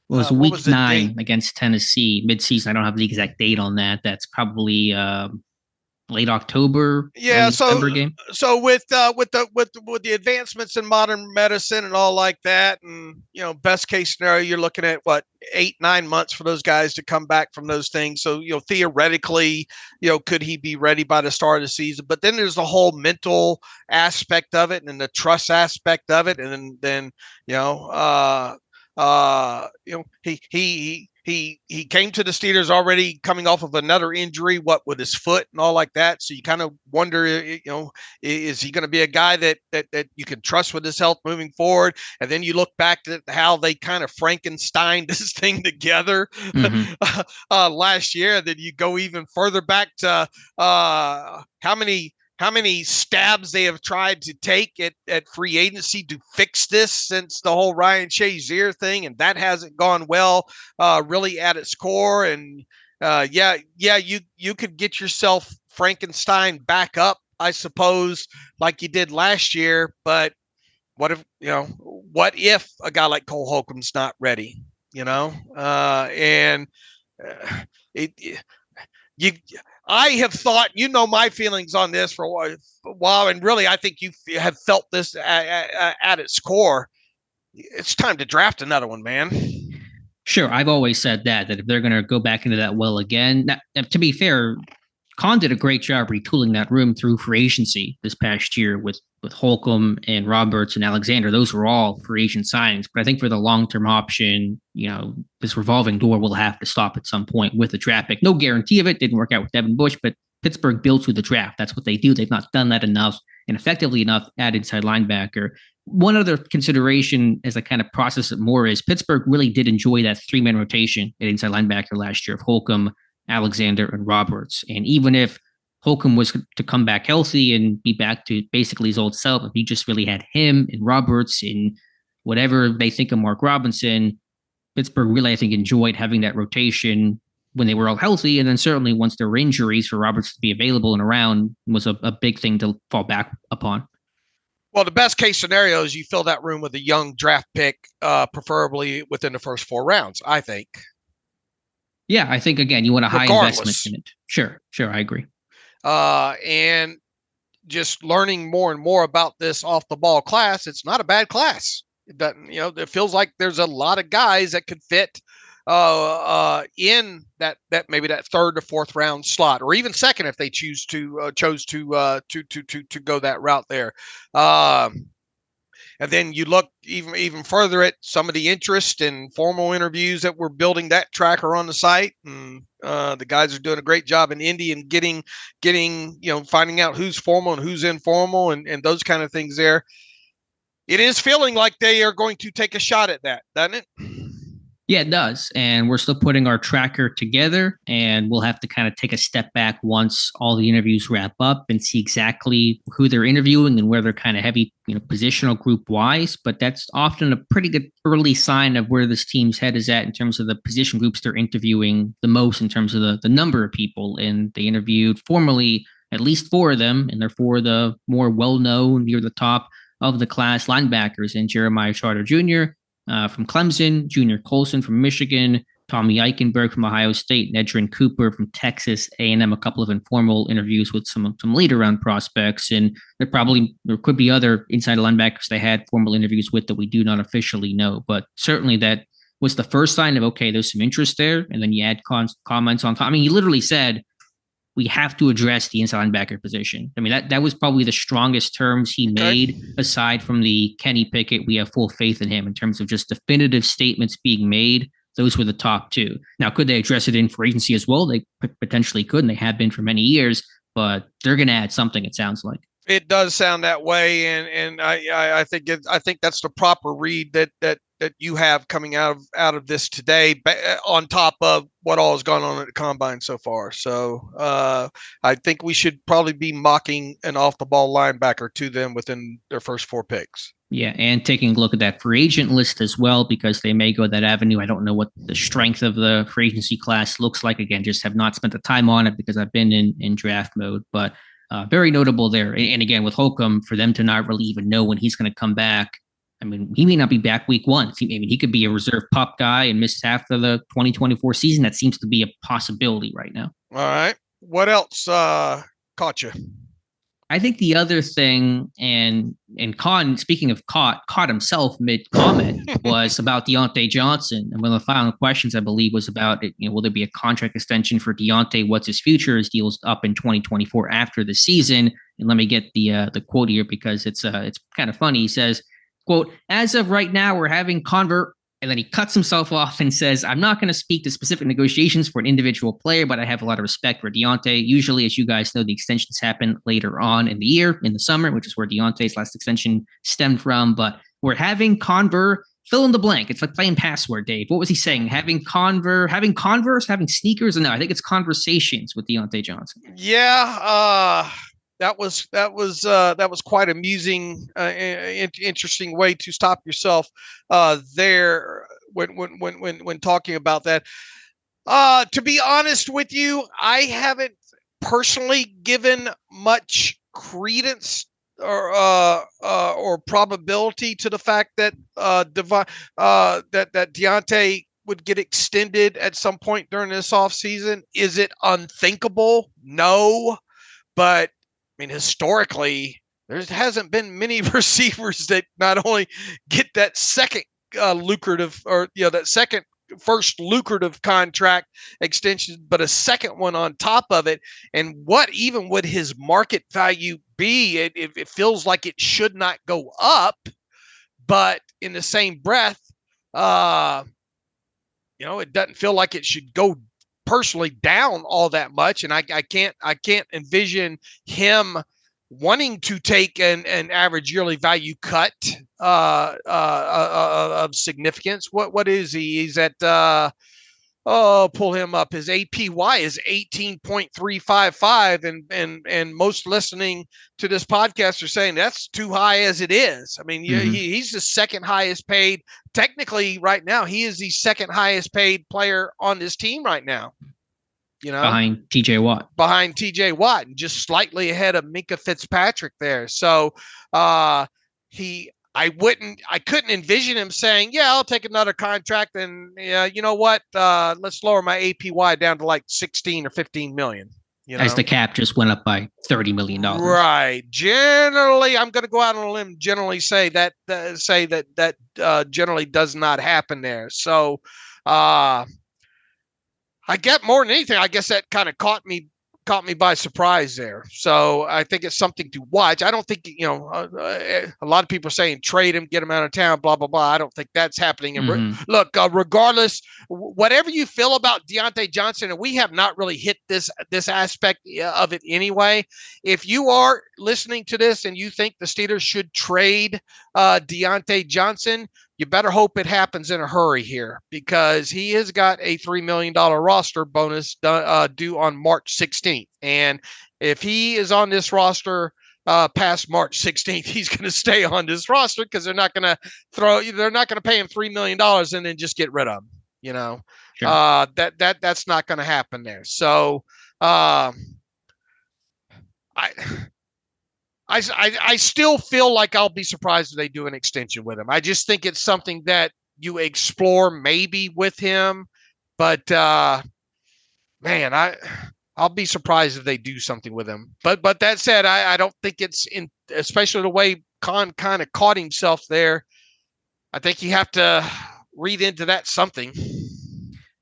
It was week 9 against Tennessee midseason. I don't have the exact date on that. That's probably late October. Yeah. Game. So with the advancements in modern medicine and all like that, and best case scenario, you're looking at 8-9 months for those guys to come back from those things. So theoretically, could he be ready by the start of the season? But then there's the whole mental aspect of it and the trust aspect of it, and then He came to the Steelers already coming off of another injury, with his foot and all like that. So you kind of wonder, is he going to be a guy that you can trust with his health moving forward? And then you look back at how they kind of Frankenstein this thing together last year. And then you go even further back to how many stabs they have tried to take at free agency to fix this since the whole Ryan Shazier thing, and that hasn't gone well really at its core. And you could get yourself Frankenstein back up, I suppose, like you did last year. But what if a guy like Cole Holcomb's not ready? I have thought, my feelings on this for a while, and really, I think you have felt this at its core. It's time to draft another one, man. Sure. I've always said that if they're going to go back into that well again, now, to be fair, Khan did a great job retooling that room through free agency this past year with Holcomb and Roberts and Alexander. Those were all free agent signings. But I think for the long-term option, this revolving door will have to stop at some point with a draft pick. No guarantee of it. Didn't work out with Devin Bush, but Pittsburgh builds with the draft. That's what they do. They've not done that enough and effectively enough at inside linebacker. One other consideration as I kind of process it more is Pittsburgh really did enjoy that 3-man rotation at inside linebacker last year of Holcomb, Alexander, and Roberts. And even if Holcomb was to come back healthy and be back to basically his old self, if he just really had him and Roberts and whatever they think of Mark Robinson, Pittsburgh really, I think, enjoyed having that rotation when they were all healthy. And then certainly once there were injuries, for Roberts to be available and around was a big thing to fall back upon. Well, the best case scenario is you fill that room with a young draft pick, preferably within the first 4 rounds, I think. Yeah, I think, again, you want a high investment in it. Sure, I agree. And just learning more and more about this off the ball class, it's not a bad class. It doesn't, it feels like there's a lot of guys that could fit in that maybe that 3rd to 4th round slot, or even 2nd if they chose to go that route there. And then you look even further at some of the interest and formal interviews that we're building that tracker on the site. And the guys are doing a great job in Indy and getting finding out who's formal and who's informal and those kind of things there. It is feeling like they are going to take a shot at that, doesn't it? Yeah, it does. And we're still putting our tracker together, and we'll have to kind of take a step back once all the interviews wrap up and see exactly who they're interviewing and where they're kind of heavy, positional group wise. But that's often a pretty good early sign of where this team's head is at in terms of the position groups they're interviewing the most in terms of the number of people. And they interviewed formally at least 4 of them, and they're 4 of the more well-known, near the top of the class linebackers in Jeremiah Trotter Jr., from Clemson, Junior Colson from Michigan, Tommy Eichenberg from Ohio State, Nedrin Cooper from Texas A&M, a couple of informal interviews with some later round prospects. And there could be other inside linebackers they had formal interviews with that we do not officially know. But certainly that was the first sign of, okay, there's some interest there. And then you add comments on top. I mean, he literally said, we have to address the inside linebacker position. I mean, that was probably the strongest terms he made, aside from the Kenny Pickett, we have full faith in him, in terms of just definitive statements being made. Those were the top 2. Now, could they address it in free agency as well? They potentially could, and they have been for many years, but they're going to add something, it sounds like. It does sound that way, and I think that's the proper read that you have coming out of this today, on top of what all has gone on at the combine so far. So I think we should probably be mocking an off-the-ball linebacker to them within their first 4 picks. Yeah, and taking a look at that free agent list as well, because they may go that avenue. I don't know what the strength of the free agency class looks like. Again, just have not spent the time on it because I've been in draft mode, but very notable there. And again, with Holcomb, for them to not really even know when he's going to come back. I mean, he may not be back week 1. He could be a reserve pup guy and miss half of the 2024 season. That seems to be a possibility right now. All right. What else caught you? I think the other thing, and Khan, speaking of caught himself mid-comment, was about Deontay Johnson. And one of the final questions, I believe, was about, will there be a contract extension for Deontay? What's his future? His deal's up in 2024 after the season. And let me get the quote here, because it's kind of funny. He says, quote, "As of right now, we're having and then he cuts himself off and says, I'm not going to speak to specific negotiations for an individual player, but I have a lot of respect for Deontay. Usually, as you guys know, the extensions happen later on in the year, in the summer, which is where Deontay's last extension stemmed from. But we're having fill in the blank. It's like playing password, Dave. What was he saying? Having sneakers? No, I think it's conversations with Deontay Johnson. Yeah. That was quite amusing, interesting way to stop yourself there when talking about that. To be honest with you, I haven't personally given much credence or probability to the fact that that Deontay would get extended at some point during this offseason. Is it unthinkable? No, but I mean, historically, there hasn't been many receivers that not only get that second lucrative, or that first lucrative contract extension, but a second one on top of it. And what even would his market value be? It feels like it should not go up, but in the same breath, it doesn't feel like it should go personally down all that much. And I can't envision him wanting to take an average yearly value cut of significance. What is he? He's at pull him up. His APY is 18.355, and most listening to this podcast are saying that's too high as it is. I mean, he's the second highest paid. Technically, right now, he is the second highest paid player on this team right now. Behind TJ Watt, and just slightly ahead of Minkah Fitzpatrick there. So I couldn't envision him saying, yeah, I'll take another contract, and you know what? Let's lower my APY down to like 16 or 15 million. As the cap just went up by $30 million. Right. Generally, I'm going to go out on a limb. Generally, say that generally does not happen there. So, I get more than anything. I guess that kind of caught me by surprise there. So I think it's something to watch. I don't think, a lot of people are saying trade him, get him out of town, blah, blah, blah. I don't think that's happening. And look, regardless, whatever you feel about Deontay Johnson, and we have not really hit this aspect of it anyway. If you are listening to this and you think the Steelers should trade Deontay Johnson, you better hope it happens in a hurry here, because he has got a $3 million roster bonus due on March 16th. And if he is on this roster past March 16th, he's going to stay on this roster, because they're not going to pay him $3 million and then just get rid of him. Sure. That's not going to happen there. So I still feel like I'll be surprised if they do an extension with him. I just think it's something that you explore maybe with him, but man, I'll be surprised if they do something with him. But that said, I don't think it's especially the way Khan kind of caught himself there. I think you have to read into that something.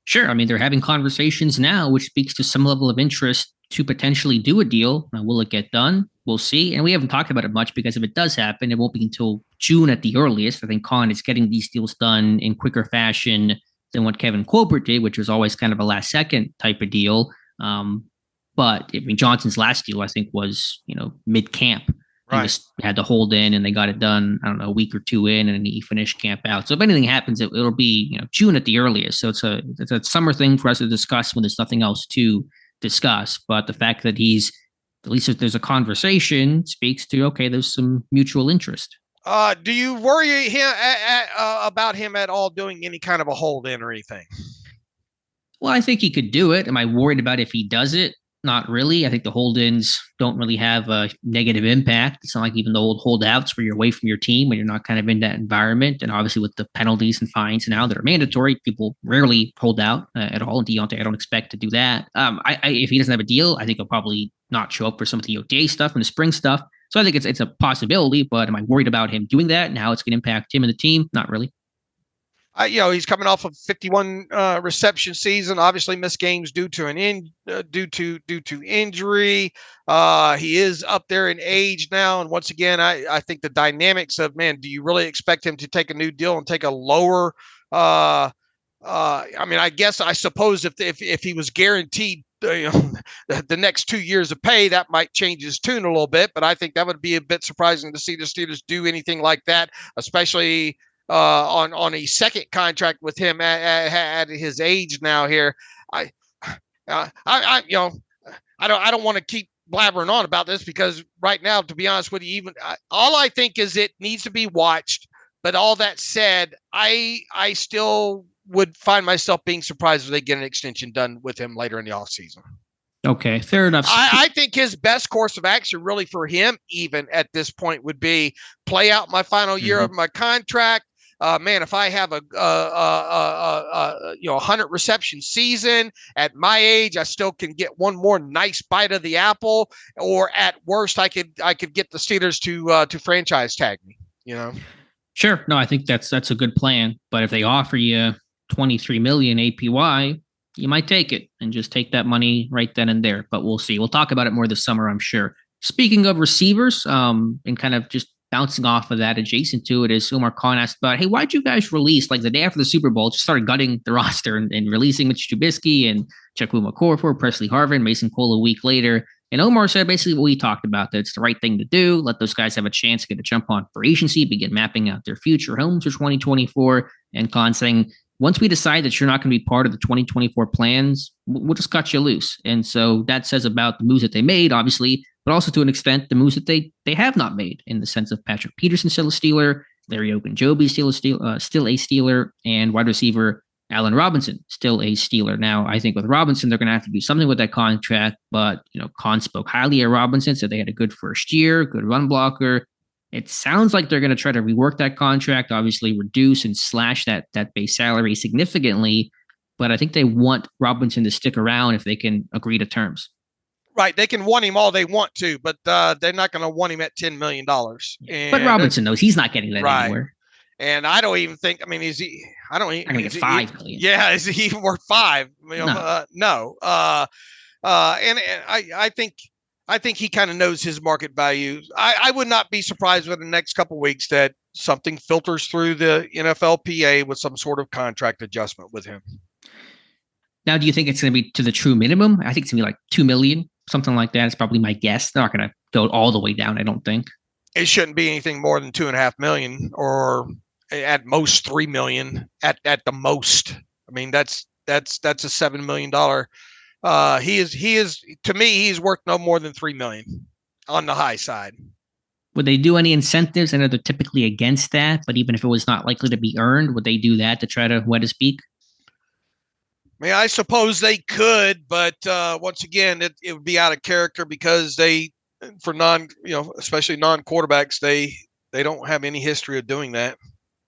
Sure. I mean, they're having conversations now, which speaks to some level of interest to potentially do a deal. Now, will it get done? We'll see. And we haven't talked about it much, because if it does happen, it won't be until June at the earliest. I think Khan is getting these deals done in quicker fashion than what Kevin Colbert did, which was always kind of a last second type of deal. But I mean, Johnson's last deal, I think, was, mid camp. Right. He had to hold in, and they got it done, I don't know, a week or two in, and he finished camp out. So if anything happens, it'll be, June at the earliest. So it's a summer thing for us to discuss when there's nothing else to discuss. But the fact that he's, at least if there's a conversation, speaks to, okay, there's some mutual interest. Do you worry about him at all doing any kind of a hold in or anything? Well, I think he could do it. Am I worried about if he does it? Not really. I think the hold-ins don't really have a negative impact. It's not like even the old holdouts where you're away from your team when you're not kind of in that environment. And obviously with the penalties and fines now that are mandatory, people rarely hold out at all. And Deontay, I don't expect to do that. If he doesn't have a deal, I think he'll probably not show up for some of the OTA stuff and the spring stuff. So I think it's a possibility, but am I worried about him doing that and how it's going to impact him and the team? Not really. He's coming off of 51 reception season. Obviously, missed games due to injury. He is up there in age now, and once again, I think the dynamics of, man, do you really expect him to take a new deal and take a lower? I suppose if he was guaranteed, the next 2 years of pay, that might change his tune a little bit. But I think that would be a bit surprising to see the Steelers do anything like that, especially on a second contract with him at his age now here. I don't want to keep blabbering on about this, because right now, to be honest with you, all I think is it needs to be watched. But all that said, I still would find myself being surprised if they get an extension done with him later in the offseason. Okay, fair enough. I think his best course of action really for him, even at this point, would be play out my final year of my contract. Man, if I have a 100 reception season at my age, I still can get one more nice bite of the apple, or at worst, I could get the Steelers to franchise tag me. Sure. No, I think that's a good plan. But if they offer you $23 million APY, you might take it and just take that money right then and there. But we'll see. We'll talk about it more this summer, I'm sure. Speaking of receivers, and kind of just bouncing off of that, adjacent to it, is Omar Khan asked about, hey, why'd you guys release, like the day after the Super Bowl, just started gutting the roster and releasing Mitch Trubisky and Chukwuma Okorafor, Presley Harvin, Mason Cole a week later. And Omar said basically what we talked about, that it's the right thing to do. Let those guys have a chance to get a jump on free agency, begin mapping out their future homes for 2024. And Khan saying, once we decide that you're not going to be part of the 2024 plans, we'll just cut you loose. And so that says about the moves that they made, obviously, but also to an extent, the moves that they have not made, in the sense of Patrick Peterson still a Steeler, Larry Ogunjobi still a Steeler, and wide receiver Allen Robinson still a Steeler. Now, I think with Robinson, they're going to have to do something with that contract, but Khan spoke highly of Robinson, said they had a good first year, good run blocker. It sounds like they're going to try to rework that contract, obviously reduce and slash that base salary significantly, but I think they want Robinson to stick around if they can agree to terms. Right. They can want him all they want to, but they're not going to want him at $10 million. But Robinson knows he's not getting that anywhere. And I don't even think, is he, I don't even. I'm going to get $5 million. Yeah. Is he even worth $5 million? No. And I think he kind of knows his market value. I would not be surprised with the next couple of weeks that something filters through the NFLPA with some sort of contract adjustment with him. Now, do you think it's going to be to the true minimum? I think it's going to be like $2 million, something like that. It's probably my guess. They're not going to go all the way down, I don't think. It shouldn't be anything more than $2.5 million, or at most $3 million at the most. I mean, that's a $7 million. He is to me, he's worth no more than $3 million on the high side. Would they do any incentives? I know they're typically against that, but even if it was not likely to be earned, would they do that to try to wet his beak? I mean, I suppose they could, but once again, it would be out of character because especially non-quarterbacks, they don't have any history of doing that.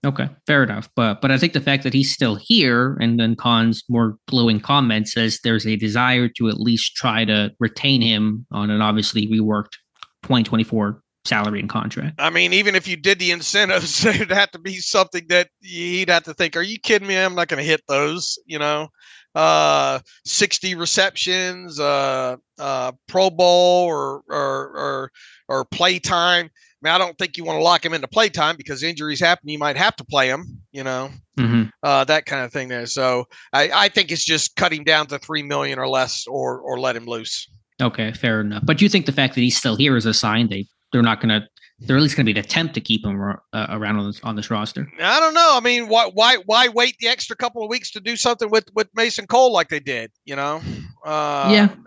Okay, fair enough. But I think the fact that he's still here, and then Khan's more glowing comment says there's a desire to at least try to retain him on an obviously reworked 2024 salary and contract. I mean, even if you did the incentives, it'd have to be something that he'd have to think, are you kidding me? I'm not going to hit those, 60 receptions, Pro Bowl or play time. I mean, I don't think you want to lock him into playtime because injuries happen. You might have to play him, that kind of thing there. So I think it's just cutting down to $3 million or less, or let him loose. Okay, fair enough. But you think the fact that he's still here is a sign they're at least going to be an attempt to keep him around on this roster? I don't know. I mean, why wait the extra couple of weeks to do something with Mason Cole like they did? Yeah,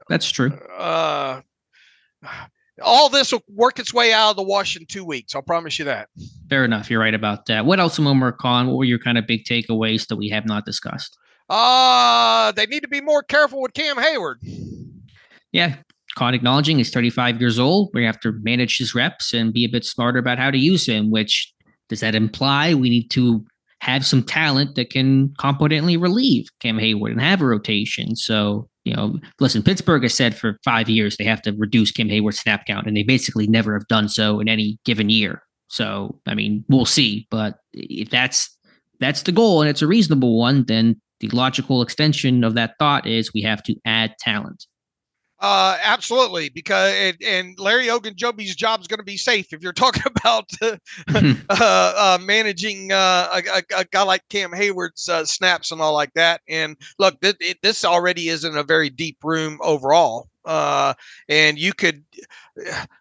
that's true. All this will work its way out of the wash in 2 weeks. I'll promise you that. Fair enough. You're right about that. What else, Omar Khan? What were your kind of big takeaways that we have not discussed? They need to be more careful with Cam Hayward. Yeah. Khan acknowledging he's 35 years old. We have to manage his reps and be a bit smarter about how to use him, which does that imply we need to have some talent that can competently relieve Cam Hayward and have a rotation? So, listen, Pittsburgh has said for 5 years they have to reduce Cam Hayward's snap count, and they basically never have done so in any given year. So, I mean, we'll see. But if that's the goal and it's a reasonable one, then the logical extension of that thought is we have to add talent. Absolutely, because and Larry Ogunjobi's job is going to be safe if you're talking about managing a guy like Cam Hayward's snaps and all like that. And look, this already isn't a very deep room overall, and you could,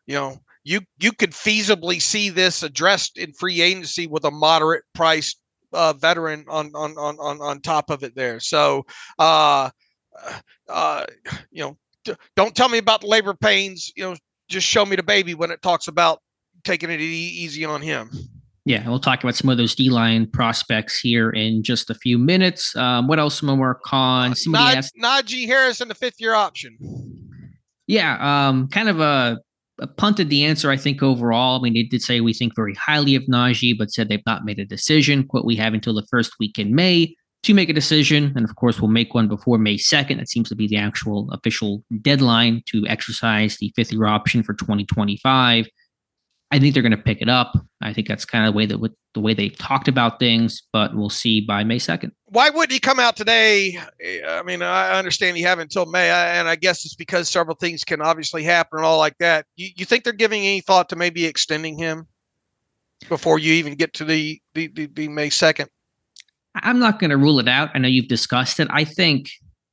you could feasibly see this addressed in free agency with a moderate priced veteran on top of it there. So, don't tell me about the labor pains, just show me the baby when it talks about taking it easy on him. Yeah, we'll talk about some of those D-line prospects here in just a few minutes. What else, Omar Khan? Somebody asked Najee Harris in the 5th-year option. Yeah, kind of a punted the answer, I think, overall. I mean, they did say we think very highly of Najee, but said they've not made a decision. Quote, we have until the first week in May to make a decision. And of course, we'll make one before May 2nd. That seems to be the actual official deadline to exercise the 5th-year option for 2025. I think they're going to pick it up. I think that's kind of the way they talked about things, but we'll see by May 2nd. Why wouldn't he come out today? I mean, I understand you have until May, and I guess it's because several things can obviously happen and all like that. You think they're giving any thought to maybe extending him before you even get to the May 2nd? I'm not going to rule it out. I know you've discussed it. I think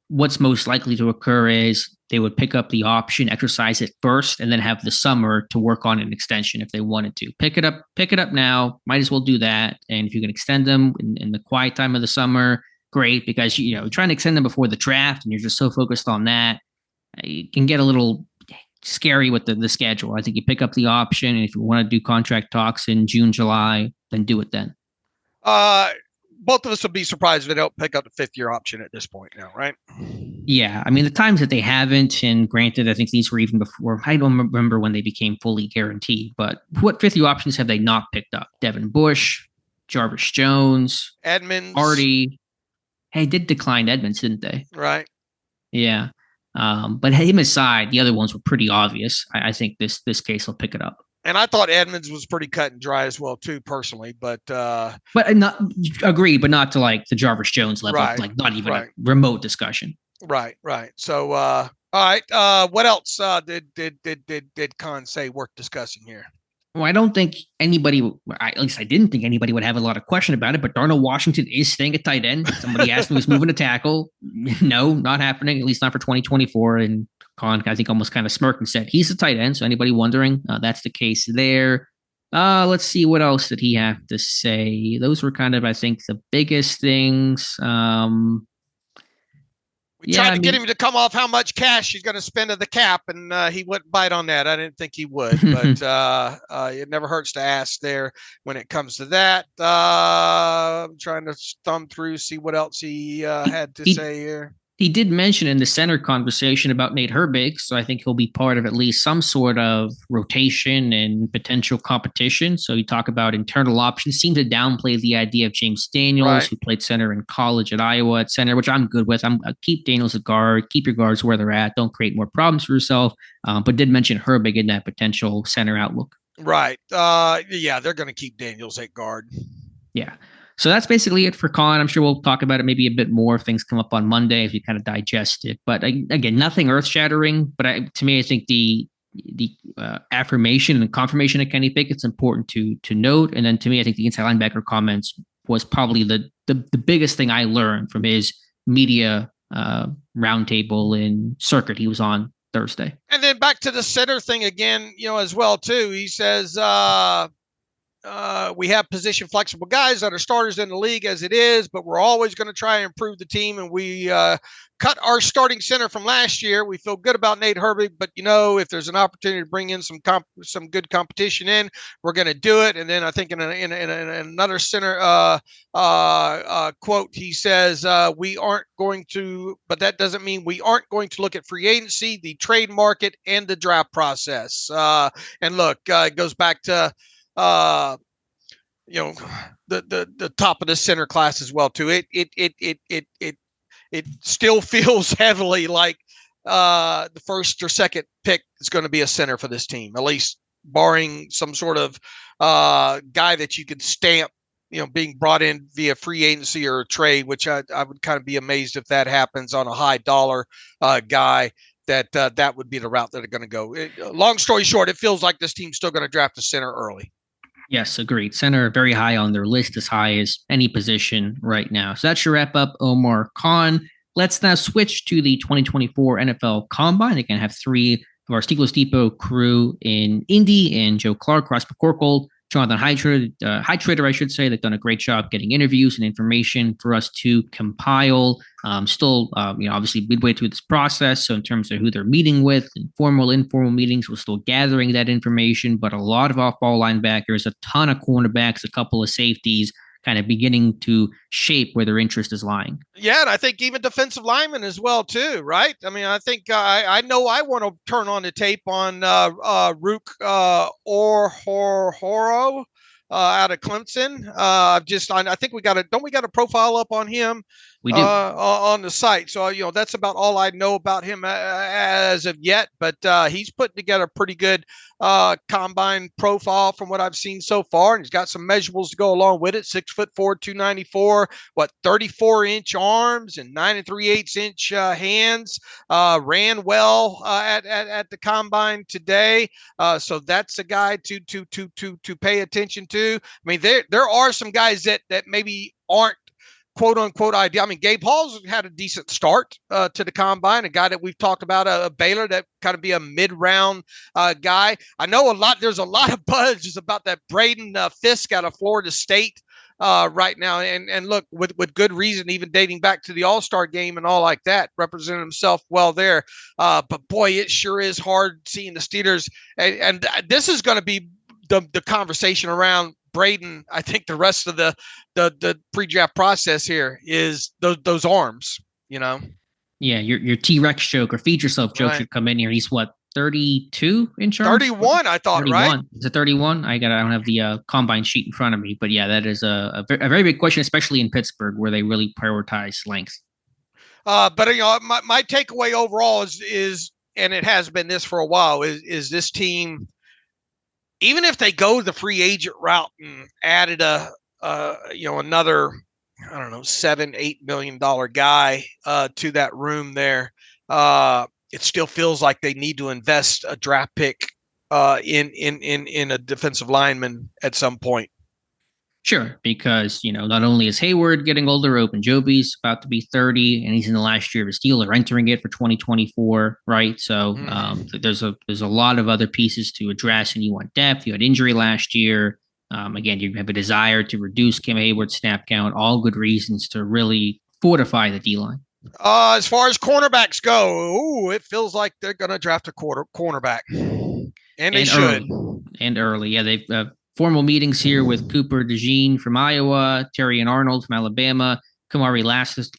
what's most likely to occur is they would pick up the option, exercise it first, and then have the summer to work on an extension if they wanted to. Pick it up now. Might as well do that. And if you can extend them in the quiet time of the summer, great, because you're trying to extend them before the draft and you're just so focused on that, it can get a little scary with the schedule. I think you pick up the option, and if you want to do contract talks in June, July, then do it then. Both of us would be surprised if they don't pick up the 5th-year option at this point now, right? Yeah. I mean, the times that they haven't, and granted, I think these were even before, I don't remember when they became fully guaranteed, but what 5th-year options have they not picked up? Devin Bush, Jarvis Jones, Edmonds, Hardy. Hey, did decline Edmonds, didn't they? Right. Yeah. But him aside, the other ones were pretty obvious. I think this case will pick it up. And I thought Edmonds was pretty cut and dry as well, too, personally. But not agreed, but not to like the Jarvis Jones level, right, like not even a remote discussion. Right. So, all right. What else did Khan say worth discussing here? Well, I don't think anybody, at least I didn't think anybody would have a lot of question about it, but Darnell Washington is staying at tight end. Somebody asked me who's moving to tackle. No, not happening, at least not for 2024. And Khan, I think, almost kind of smirked and said he's a tight end. So anybody wondering, that's the case there. Let's see, what else did he have to say? Those were kind of, I think, the biggest things. We tried to get him to come off how much cash he's going to spend at the cap, and he wouldn't bite on that. I didn't think he would, but it never hurts to ask there when it comes to that. I'm trying to thumb through, see what else he had to say here. He did mention in the center conversation about Nate Herbig, so I think he'll be part of at least some sort of rotation and potential competition. So you talk about internal options, seem to downplay the idea of James Daniels, who played center in college at Iowa at center, which I'm good with. Keep Daniels at guard, keep your guards where they're at, don't create more problems for yourself. But did mention Herbig in that potential center outlook. Right. Yeah, they're going to keep Daniels at guard. Yeah. So that's basically it for Khan. I'm sure we'll talk about it maybe a bit more if things come up on Monday as we kind of digest it. But again, nothing earth-shattering. But to me, I think the affirmation and confirmation of Kenny Pickett's important to note. And then to me, I think the inside linebacker comments was probably the biggest thing I learned from his media roundtable and circuit he was on Thursday. And then back to the center thing again, as well too. He says, we have position flexible guys that are starters in the league as it is, but we're always going to try and improve the team. And we cut our starting center from last year. We feel good about Nate Herbig, but if there's an opportunity to bring in some good competition in, we're going to do it. And then I think in another center quote, he says, we aren't going to, but that doesn't mean we aren't going to look at free agency, the trade market, and the draft process. And look, it goes back to, the top of the center class as well too. It still feels heavily like the first or second pick is going to be a center for this team, at least barring some sort of guy that you could stamp, being brought in via free agency or a trade, which I would kind of be amazed if that happens on a high dollar guy. That would be the route that they're going to go. Long story short, it feels like this team's still going to draft a center early. Yes, agreed. Center very high on their list, as high as any position right now. So that's your wrap up, Omar Khan. Let's now switch to the 2024 NFL Combine. Again, have three of our Steelers Depot crew in Indy, and Joe Clark, Ross McCorkle, Jonathan Heitrader, I should say. They've done a great job getting interviews and information for us to compile. Still, obviously midway through this process. So in terms of who they're meeting with, informal meetings, we're still gathering that information. But a lot of off-ball linebackers, a ton of cornerbacks, a couple of safeties, kind of beginning to shape where their interest is lying. Yeah, and I think even defensive linemen as well too, right? I mean, I think I know I want to turn on the tape on Rook Orhoro out of Clemson. I think we got a profile up on him. We do. On the site. So, that's about all I know about him as of yet. But he's putting together a pretty good combine profile from what I've seen so far. And he's got some measurables to go along with it. 6'4", 294, 34-inch arms and 9 3/8-inch hands. Ran well at the combine today. So that's a guy to pay attention to. I mean, there are some guys that maybe aren't quote unquote ideal. I mean, Gabe Hall's had a decent start to the combine, a guy that we've talked about, a Baylor, that kind of be a mid-round guy. I know there's a lot of buzz just about that Braden Fisk out of Florida State right now. And look, with good reason, even dating back to the All-Star game and all like that, represented himself well there. But boy, it sure is hard seeing the Steelers. And this is going to be the conversation around Braden. I think the rest of the pre-draft process here is those arms, Yeah, your T-Rex joke or feed yourself joke should come in here. He's what, 32 inch arms? 31, I thought, 31. Right? Is it 31? I don't have the combine sheet in front of me, but yeah, that is a very big question, especially in Pittsburgh where they really prioritize length. But my takeaway overall is, and it has been this for a while, is this team, even if they go the free agent route and added another, I don't know, $7-8 million guy to that room there, it still feels like they need to invest a draft pick in a defensive lineman at some point. Sure, because, not only is Hayward getting older, Ogunjobi's about to be 30, and he's in the last year of his deal or entering it for 2024, right? So there's a lot of other pieces to address, and you want depth. You had injury last year. Again, you have a desire to reduce Cam Hayward's snap count. All good reasons to really fortify the D-line. As far as cornerbacks go, it feels like they're going to draft a cornerback, and they should. Early, yeah, they've formal meetings here with Cooper DeJean from Iowa, Terry and Arnold from Alabama, Kamari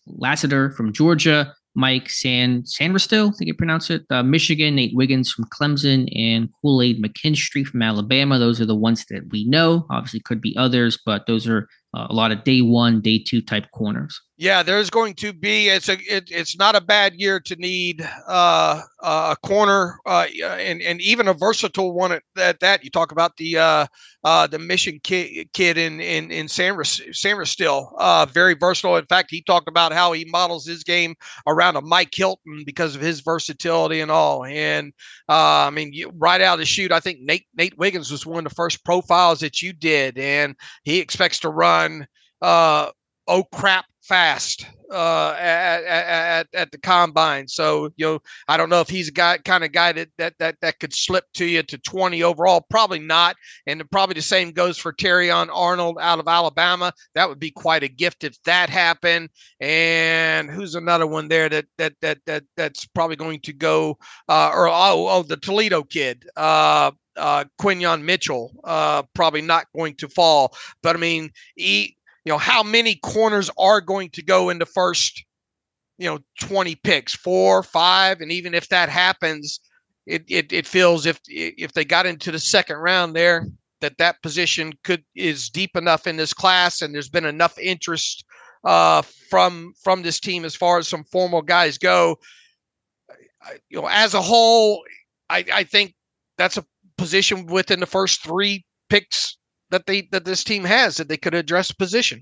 Lassiter from Georgia, Mike Sanderstill, I think you pronounce it, Michigan, Nate Wiggins from Clemson, and Kool-Aid McKinstry from Alabama. Those are the ones that we know. Obviously, could be others, but those are a lot of day one, day two type corners. Yeah, there's going to be. It's not a bad year to need a corner and even a versatile one at that. You talk about the Michigan kid in Sanderstill, very versatile. In fact, he talked about how he models his game around a Mike Hilton because of his versatility and all. And right out of the chute, I think Nate Wiggins was one of the first profiles that you did, and he expects to run fast at the combine. So I don't know if he's a kind of guy that could slip to you to 20 overall. Probably not, and probably the same goes for Terrion Arnold out of Alabama. That would be quite a gift if that happened. And who's another one there that's probably going to go? The Toledo kid. Quinyon Mitchell, probably not going to fall. But how many corners are going to go in the first, 20 picks, 4, 5, and even if that happens, it feels if they got into the second round there, that position is deep enough in this class, and there's been enough interest from this team as far as some formal guys go. As a whole, I think that's a position within the first 3 picks that this team has that they could address a position.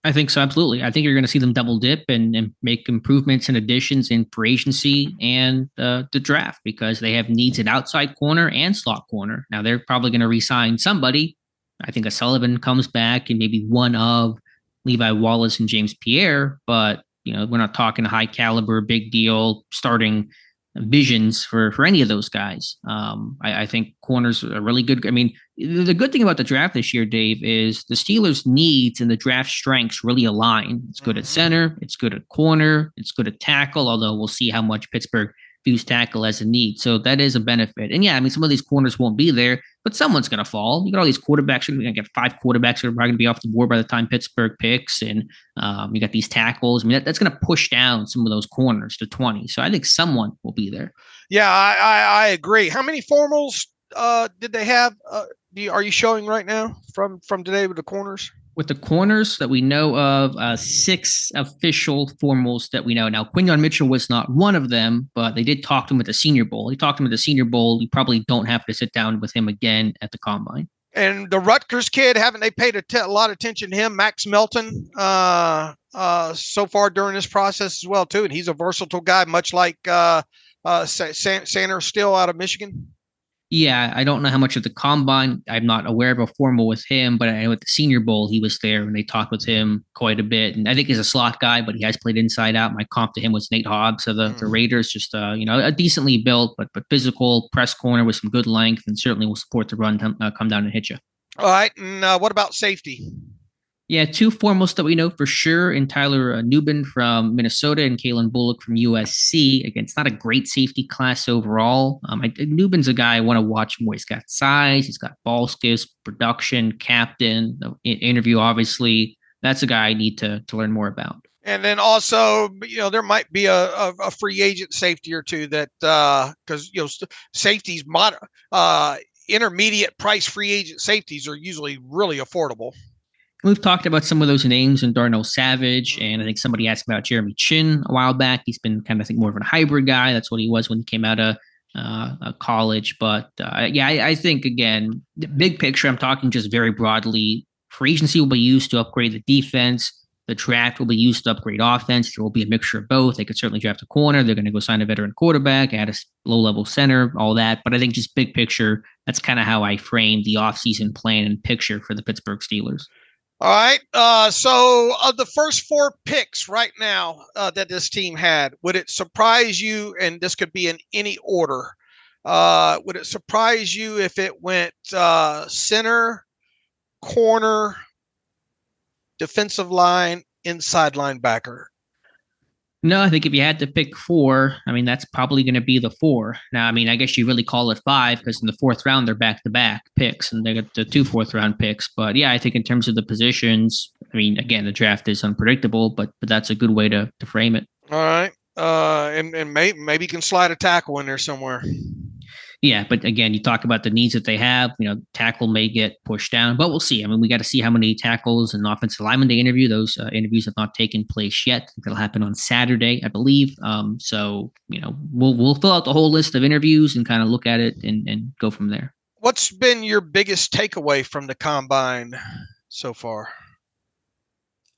I think so, absolutely. I think you're going to see them double dip and make improvements and additions in free agency and the draft, because they have needs at outside corner and slot corner. Now they're probably going to re-sign somebody. I think Sullivan comes back and maybe one of Levi Wallace and James Pierre, but we're not talking high caliber, big deal starting visions for any of those guys. I think corners are really good. The good thing about the draft this year, Dave, is the Steelers' needs and the draft strengths really align. It's good at center, it's good at corner, it's good at tackle, although we'll see how much Pittsburgh views tackle as a need. So that is a benefit. And yeah, some of these corners won't be there, but someone's going to fall. You got all these quarterbacks. You're going to get 5 quarterbacks that are probably going to be off the board by the time Pittsburgh picks. And you got these tackles. That's going to push down some of those corners to 20. So I think someone will be there. Yeah, I agree. How many formals did they have? Are you showing right now from today with the corners? With the corners that we know of, 6 official formals that we know. Now, Quinyon Mitchell was not one of them, but they did talk to him at the Senior Bowl. He talked to him at the Senior Bowl. You probably don't have to sit down with him again at the Combine. And the Rutgers kid, haven't they paid a lot of attention to him? Max Melton, so far during this process as well, too. And he's a versatile guy, much like Sanders still out of Michigan. Yeah, I don't know how much of the Combine. I'm not aware of a formal with him, but I know at the Senior Bowl, he was there and they talked with him quite a bit. And I think he's a slot guy, but he has played inside out. My comp to him was Nate Hobbs of the Raiders, just a decently built, but physical press corner with some good length, and certainly will support the run, come down and hit you. All right. And what about safety? Yeah, 2 formals that we know for sure, and Tyler Nubin from Minnesota and Kalen Bullock from USC. Again, it's not a great safety class overall. Nubin's a guy I want to watch more. He's got size, he's got ball skills, production, captain, interview, obviously. That's a guy I need to learn more about. And then also, there might be a free agent safety or two that because safeties, intermediate price free agent safeties are usually really affordable. We've talked about some of those names in Darnell Savage, and I think somebody asked about Jeremy Chin a while back. He's been kind of, I think, more of a hybrid guy. That's what he was when he came out of college. But I think, again, the big picture, I'm talking just very broadly, free agency will be used to upgrade the defense. The draft will be used to upgrade offense. There will be a mixture of both. They could certainly draft a corner. They're going to go sign a veteran quarterback, add a low-level center, all that. But I think just big picture, that's kind of how I frame the offseason plan and picture for the Pittsburgh Steelers. All right. So of the first 4 picks right now that this team had, would it surprise you, and this could be in any order, would it surprise you if it went center, corner, defensive line, inside linebacker? No, I think if you had to pick 4, I mean, that's probably going to be the 4. Now, I mean, I guess you really call it 5 because in the 4th round, they're back-to-back picks and they got the 2 4th-round picks. But yeah, I think in terms of the positions, I mean, again, the draft is unpredictable, but that's a good way to frame it. All right. And maybe you can slide a tackle in there somewhere. Yeah, but again, you talk about the needs that they have. Tackle may get pushed down, but we'll see. I mean, we got to see how many tackles and offensive linemen they interview. Those interviews have not taken place yet. It'll happen on Saturday, I believe. So we'll fill out the whole list of interviews and kind of look at it and go from there. What's been your biggest takeaway from the combine so far?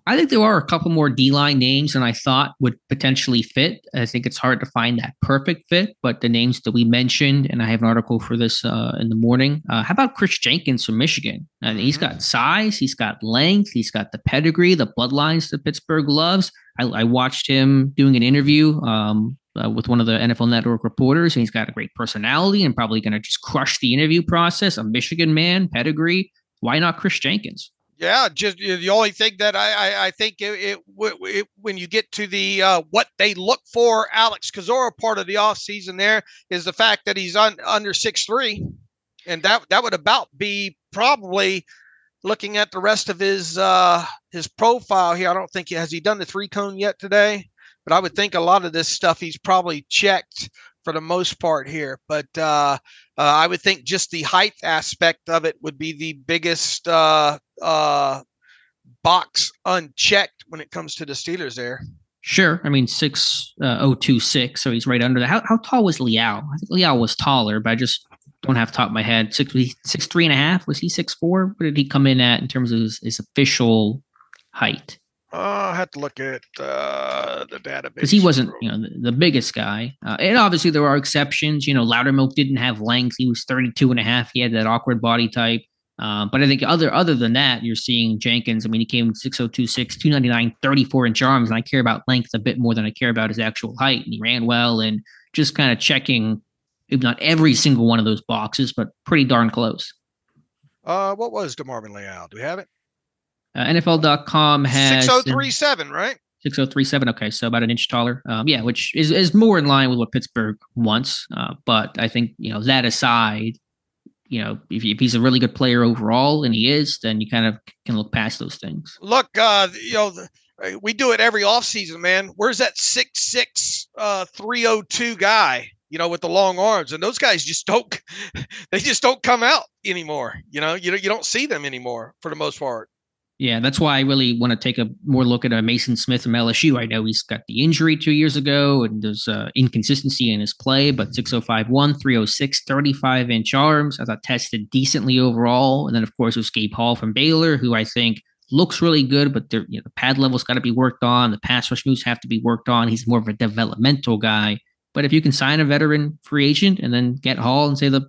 I think there are a couple more D-line names than I thought would potentially fit. I think it's hard to find that perfect fit, but the names that we mentioned, and I have an article for this in the morning. How about Chris Jenkins from Michigan? He's got size, he's got length, he's got the pedigree, the bloodlines that Pittsburgh loves. I watched him doing an interview with one of the NFL Network reporters, and he's got a great personality and probably going to just crush the interview process. A Michigan man, pedigree. Why not Chris Jenkins? Yeah, just the only thing that I think it when you get to the what they look for Alex Kozora part of the offseason there is the fact that he's under 6'3", and that would about be probably looking at the rest of his profile here. I don't think has he done the 3-cone yet today, but I would think a lot of this stuff he's probably checked for the most part here. But I would think just the height aspect of it would be the biggest box unchecked when it comes to the Steelers there. Sure. I mean, 6'026", so he's right under that. How tall was Liao? I think Liao was taller, but I just don't have top of my head. 6'3.5"? Was he 6'4"? What did he come in at in terms of his official height? I'll have to look at the database. Because he wasn't, the biggest guy. And obviously there are exceptions. Loudermilk didn't have length. He was 32.5. He had that awkward body type. But I think other than that, you're seeing Jenkins. I mean, he came 6'026", 299, 34-inch arms. And I care about length a bit more than I care about his actual height. And he ran well and just kind of checking, if not every single one of those boxes, but pretty darn close. What was DeMarvin Leal? Do we have it? NFL.com has 6037, right? 6037. Okay, so about an inch taller. Which is more in line with what Pittsburgh wants. But I think that aside, if he's a really good player overall, and he is, then you kind of can look past those things. Look, we do it every offseason, man. Where's that 6'6", 302 guy? With the long arms, and those guys just don't come out anymore. You don't see them anymore for the most part. Yeah, that's why I really want to take a more look at Mason Smith from LSU. I know he's got the injury 2 years ago, and there's inconsistency in his play, but 6'5'1", 306, 35-inch arms. I thought tested decently overall. And then, of course, it was Gabe Hall from Baylor, who I think looks really good, but the pad level's got to be worked on. The pass rush moves have to be worked on. He's more of a developmental guy. But if you can sign a veteran free agent and then get Hall in, say, the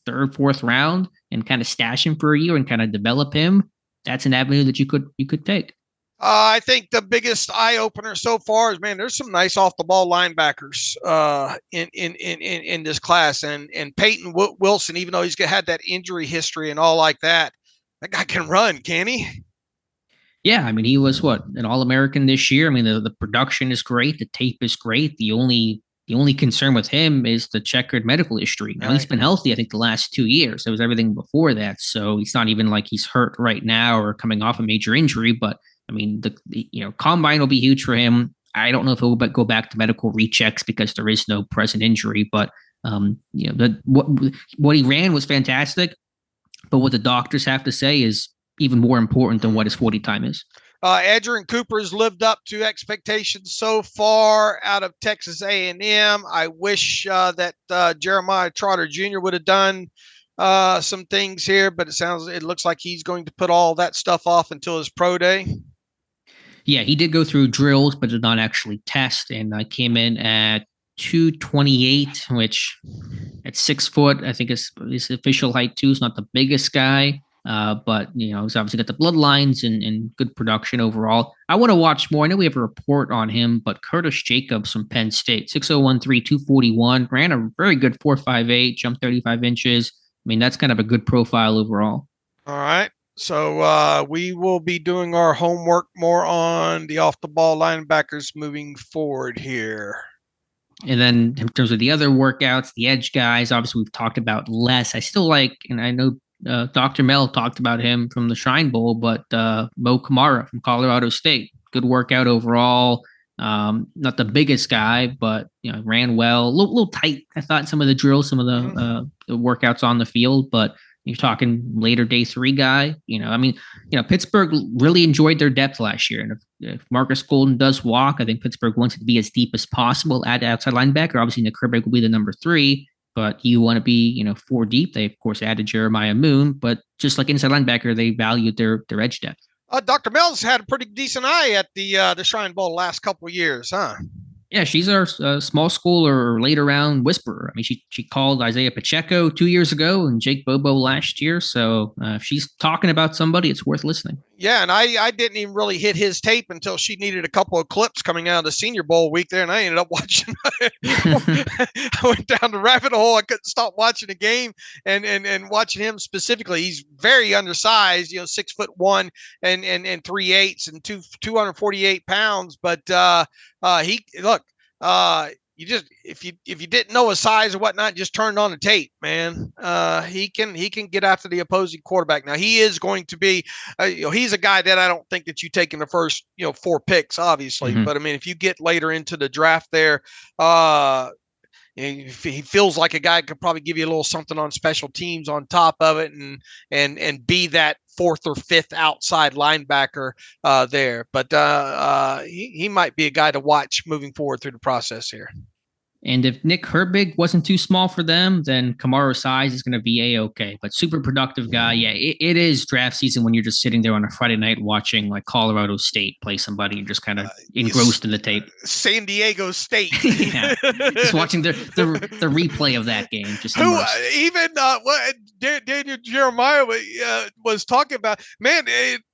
3rd, 4th round and kind of stash him for a year and kind of develop him, that's an avenue that you could take. I think the biggest eye opener so far is, man, there's some nice off the ball linebackers in this class, and Peyton Wilson, even though he's had that injury history and all like that guy can run, can he? Yeah, I mean, he was an All-American this year. I mean, the production is great, the tape is great. The only concern with him is the checkered medical history. Now, he's been healthy, I think, the last 2 years. It was everything before that. So it's not even like he's hurt right now or coming off a major injury. But, I mean, the combine will be huge for him. I don't know if he'll go back to medical rechecks because there is no present injury. But, what he ran was fantastic. But what the doctors have to say is even more important than what his 40 time is. Adrian Cooper's lived up to expectations so far out of Texas A&M. I wish that Jeremiah Trotter Jr. would have done some things here, but it looks like he's going to put all that stuff off until his pro day. Yeah, he did go through drills, but did not actually test, and I came in at 228, which at 6 foot, I think his official height too is not the biggest guy. But he's obviously got the bloodlines and good production overall. I want to watch more. I know we have a report on him, but Curtis Jacobs from Penn State, 6'0", 241, ran a very good 4.58, jumped 35 inches. I mean, that's kind of a good profile overall. All right. So we will be doing our homework more on the off-the-ball linebackers moving forward here. And then in terms of the other workouts, the edge guys, obviously we've talked about less. I still like, and I know Dr. Mel talked about him from the Shrine Bowl, but Mo Kamara from Colorado State, good workout overall. Not the biggest guy, but ran well. A little tight, I thought, some of the drills, some of the workouts on the field, but you're talking later day 3 guy. Pittsburgh really enjoyed their depth last year. And if Marcus Golden does walk, I think Pittsburgh wants it to be as deep as possible. Add outside linebacker. Obviously, Nick Herbig will be the number 3, but you want to be, 4 deep. They, of course, added Jeremiah Moon, but just like inside linebacker, they valued their edge depth. Dr. Mel's had a pretty decent eye at the Shrine Bowl the last couple of years, huh? Yeah, she's our small school or later round whisperer. I mean, she called Isaiah Pacheco 2 years ago and Jake Bobo last year. So if she's talking about somebody, it's worth listening. Yeah, and I didn't even really hit his tape until she needed a couple of clips coming out of the Senior Bowl week there, and I ended up watching. I went down the rabbit hole. I couldn't stop watching the game and watching him specifically. He's very undersized, 6'1" and 3/8 and 248 pounds. But you just if you didn't know his size or whatnot, just turned on the tape, man. He can get after the opposing quarterback. Now he is going to be, he's a guy that I don't think that you take in the first 4 picks, obviously. Mm-hmm. But I mean, if you get later into the draft there, he feels like a guy could probably give you a little something on special teams on top of it, and be that 4th or 5th outside linebacker there. But he might be a guy to watch moving forward through the process here. And if Nick Herbig wasn't too small for them, then Kamara's size is going to be A-okay. But super productive guy. Yeah, it is draft season when you're just sitting there on a Friday night watching like Colorado State play somebody and just kind of engrossed in the tape. San Diego State. Yeah, just watching the replay of that game. Just even what Daniel Jeremiah was talking about. Man,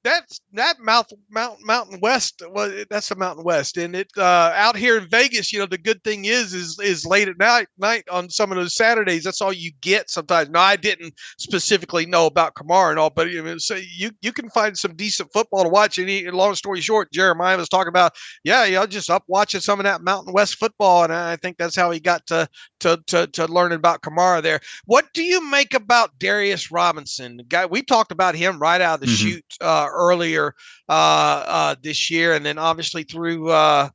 that's that Mountain West. Well, that's the Mountain West, and it out here in Vegas. The good thing is late at night on some of those Saturdays. That's all you get sometimes. Now, I didn't specifically know about Kamara and all, but so you can find some decent football to watch. And long story short, Jeremiah was talking about, just up watching some of that Mountain West football, and I think that's how he got to learning about Kamara there. What do you make about Darius Robinson? The guy, we talked about him right out of the chute earlier this year, and then obviously through the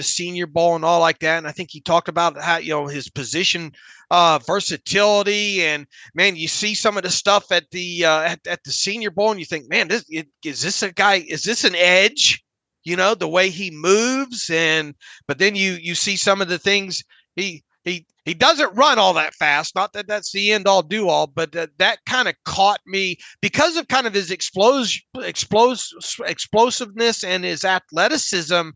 Senior Bowl and all like that. And I think he talked about how, his position versatility, and man, you see some of the stuff at the Senior Bowl and you think, man, is this a guy? Is this an edge? The way he moves, but then you see some of the things he doesn't run all that fast. Not that that's the end all do all, but that kind of caught me because of kind of his explosiveness and his athleticism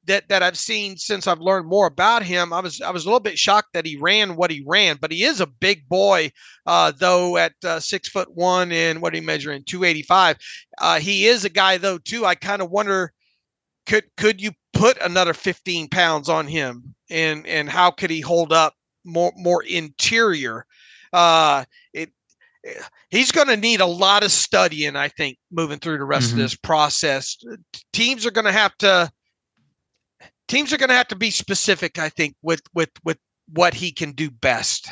that I've seen since I've learned more about him. I was a little bit shocked that he ran what he ran, but he is a big boy, though, at 6'1" and what did he measure in 285. He is a guy though too. I kind of wonder, could you put another 15 pounds on him, and how could he hold up more interior? He's going to need a lot of studying, I think, moving through the rest of this process. Teams are going to have to be specific, I think, with what he can do best.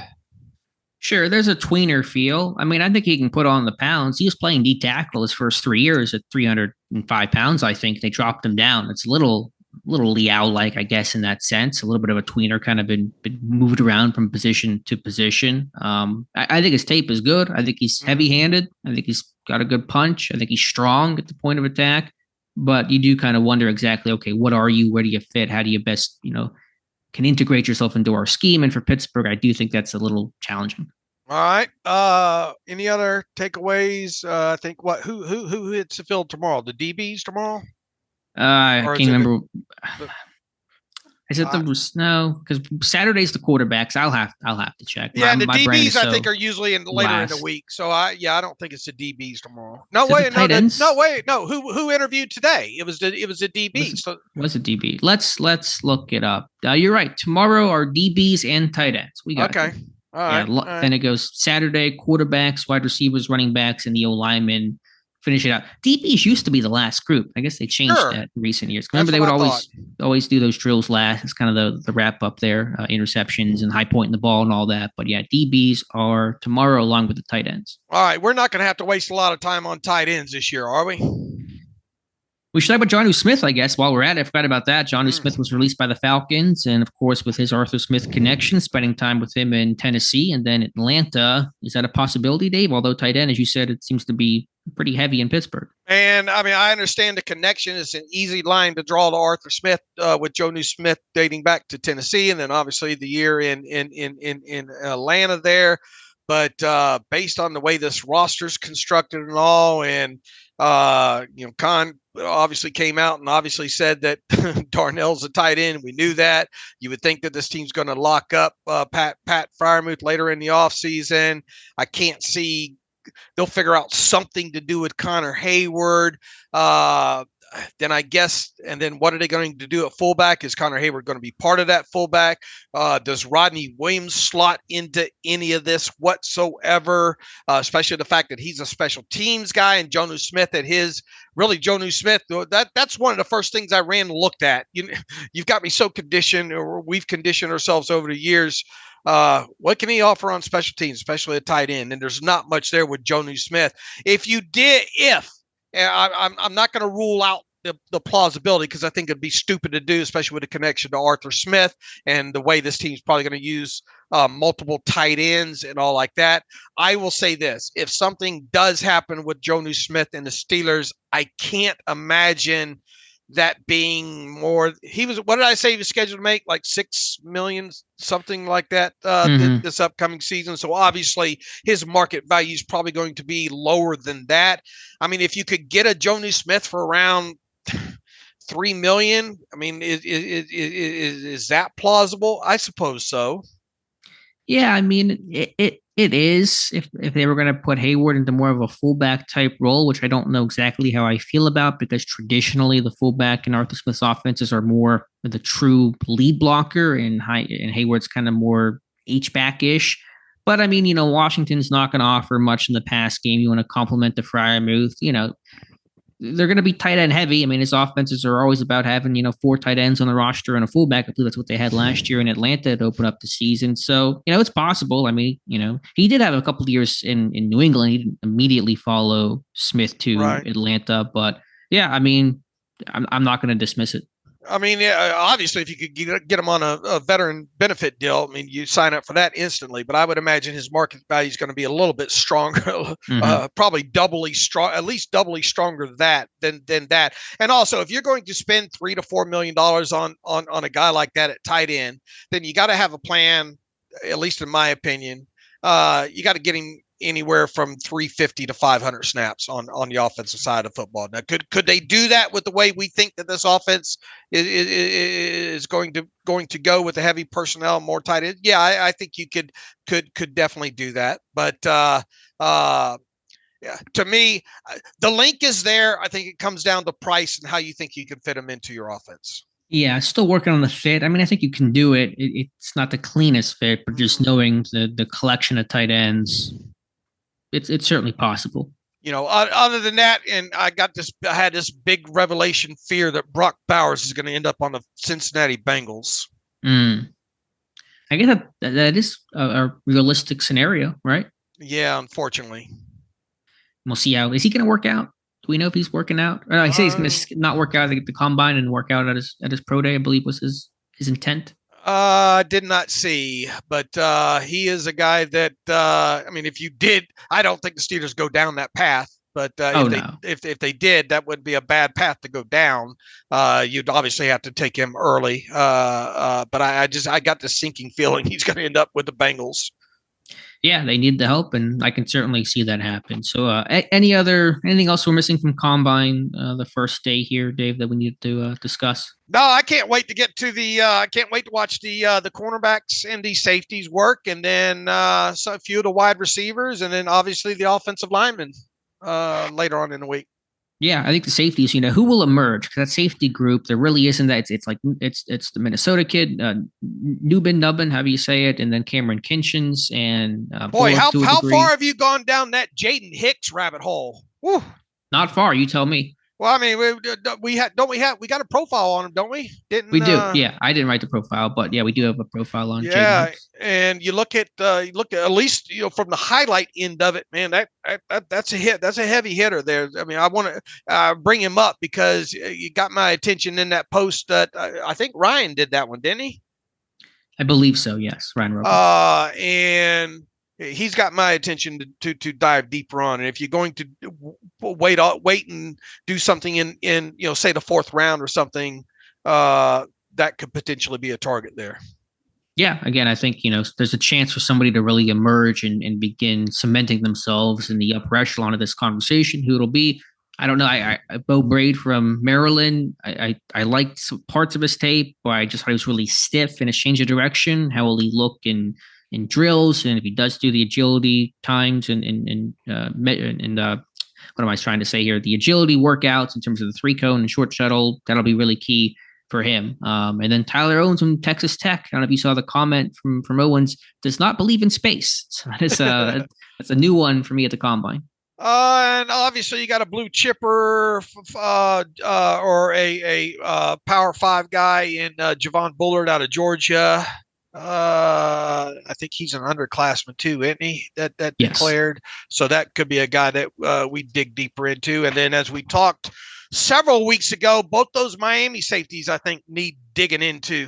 Sure, there's a tweener feel. I mean, I think he can put on the pounds. He was playing D tackle his first 3 years at 305 pounds, I think. They dropped him down. It's a little Liao-like, I guess, in that sense. A little bit of a tweener, kind of been moved around from position to position. I think his tape is good. I think he's heavy-handed. I think he's got a good punch. I think he's strong at the point of attack. But you do kind of wonder exactly, okay, what are you? Where do you fit? How do you best, can integrate yourself into our scheme? And for Pittsburgh, I do think that's a little challenging. All right. Any other takeaways? I think who hits the field tomorrow? The DBs tomorrow? I can't remember. I Is it no? Because Saturday's the quarterbacks. I'll have to check. Yeah, and the DBs I think are usually later in the week. So I don't think it's the DBs tomorrow. No, wait, no. Who interviewed today? It was the DBs. Was it DB? Let's look it up. You're right. Tomorrow are DBs and tight ends. We got okay. All right. All right. Then it goes Saturday, quarterbacks, wide receivers, running backs, and the O-linemen. Finish it out. DBs used to be the last group. I guess they changed that in recent years. Remember, they would always do those drills last. It's kind of the wrap up there, interceptions and high pointing the ball and all that. But yeah, DBs are tomorrow along with the tight ends. All right, we're not going to have to waste a lot of time on tight ends this year, are we? We should talk about Jonnu Smith, I guess, while we're at it. I forgot about that. Jonnu Smith was released by the Falcons, and of course, with his Arthur Smith connection, spending time with him in Tennessee and then Atlanta. Is that a possibility, Dave? Although tight end, as you said, it seems to be pretty heavy in Pittsburgh. And I mean, I understand the connection is an easy line to draw to Arthur Smith with Jonnu Smith dating back to Tennessee, and then obviously the year in Atlanta there. But based on the way this roster's constructed and all, and Khan obviously came out and obviously said that Darnell's a tight end. We knew that. You would think that this team's going to lock up Pat Freiermuth later in the offseason. I can't see they'll figure out something to do with Connor Hayward. Then I guess, and then what are they going to do at fullback? Is Connor Hayward going to be part of that fullback? Does Rodney Williams slot into any of this whatsoever? Especially the fact that he's a special teams guy and Jonnu Smith Jonnu Smith. That's one of the first things I ran and looked at. You've got me so conditioned, or we've conditioned ourselves over the years. What can he offer on special teams, especially a tight end? And there's not much there with Jonnu Smith. I'm not going to rule out the plausibility, because I think it'd be stupid to do, especially with a connection to Arthur Smith and the way this team's probably going to use multiple tight ends and all like that. I will say this: if something does happen with Jonnu Smith and the Steelers, I can't imagine that being more. What did I say he was scheduled to make? Like $6 million, something like that, this upcoming season. So obviously his market value is probably going to be lower than that. I mean, if you could get a Jonnu Smith for around $3 million, I mean, is that plausible? I suppose so. Yeah, I mean, it is. If they were going to put Hayward into more of a fullback type role, which I don't know exactly how I feel about, because traditionally the fullback in Arthur Smith's offenses are more the true lead blocker, and Hayward's kind of more H-back-ish. But I mean, Washington's not going to offer much in the pass game. You want to complement the Freiermuth, they're going to be tight end heavy. I mean, his offenses are always about having, 4 tight ends on the roster and a fullback. I believe that's what they had last year in Atlanta to open up the season. So, it's possible. I mean, he did have a couple of years in New England. He didn't immediately follow Smith to Atlanta. But yeah, I mean, I'm not going to dismiss it. I mean, obviously, if you could get him on a veteran benefit deal, I mean, you sign up for that instantly. But I would imagine his market value is going to be a little bit stronger, probably doubly strong, at least doubly stronger than that. And also, if you're going to spend $3 to $4 million on a guy like that at tight end, then you got to have a plan. At least in my opinion, you got to get him anywhere from 350 to 500 snaps on the offensive side of football. Now, could they do that with the way we think that this offense is going to go with the heavy personnel, more tight end? Yeah, I think you could definitely do that. But yeah, to me, the link is there. I think it comes down to price and how you think you can fit them into your offense. Yeah, still working on the fit. I mean, I think you can do it. It's not the cleanest fit, but just knowing the collection of tight ends, it's certainly possible. Other than that, and I had this big revelation fear that Brock Bowers is going to end up on the Cincinnati Bengals. I guess that is a realistic scenario, right? Yeah, unfortunately. We'll see is he going to work out? Do we know if he's working out? Or no, he said he's going to not work out at the combine and work out at his pro day, I believe was his intent. Did not see, but he is a guy that I mean, if you did, I don't think the Steelers go down that path. But if they did, that would be a bad path to go down. You'd obviously have to take him early. But I got this sinking feeling he's going to end up with the Bengals. Yeah, they need the help, and I can certainly see that happen. So, anything else we're missing from Combine the first day here, Dave, that we need to discuss? No, I can't wait to get to I can't wait to watch the cornerbacks and the safeties work, and then so a few of the wide receivers, and then obviously the offensive linemen later on in the week. Yeah, I think the safeties, who will emerge? Because that safety group, there really isn't that. It's the Minnesota kid, Nubbin, however you say it, and then Cameron Kinchins and boy, how far have you gone down that Jaden Hicks rabbit hole? Whew. Not far, you tell me. Well, I mean, we got a profile on him, don't we? We do. Yeah, I didn't write the profile, but yeah, we do have a profile on. Yeah, and you look at least from the highlight end of it, man. That's a hit. That's a heavy hitter there. I mean, I want to bring him up because you got my attention in that post. That I think Ryan did that one, didn't he? I believe so. Yes, Ryan Roberts. And he's got my attention to dive deeper on. And if you're going to wait and do something in say the fourth round or something, that could potentially be a target there. Yeah, again, I think there's a chance for somebody to really emerge and begin cementing themselves in the upper echelon of this conversation. Who it'll be, I don't know. I Bo Braid from Maryland. I liked some parts of his tape, but I just thought he was really stiff in his change of direction. How will he look in drills, and if he does do the agility times and what am I trying to say here? The agility workouts in terms of the 3-cone and short shuttle, that'll be really key for him. And then Tyler Owens from Texas Tech. I don't know if you saw the comment from Owens, does not believe in space. So that's a new one for me at the Combine. And obviously you got a blue chipper or a Power 5 guy in Javon Bullard out of Georgia. I think he's an underclassman too, isn't he? That yes. Declared. So that could be a guy that we dig deeper into. And then as we talked several weeks ago, both those Miami safeties, I think, need digging into.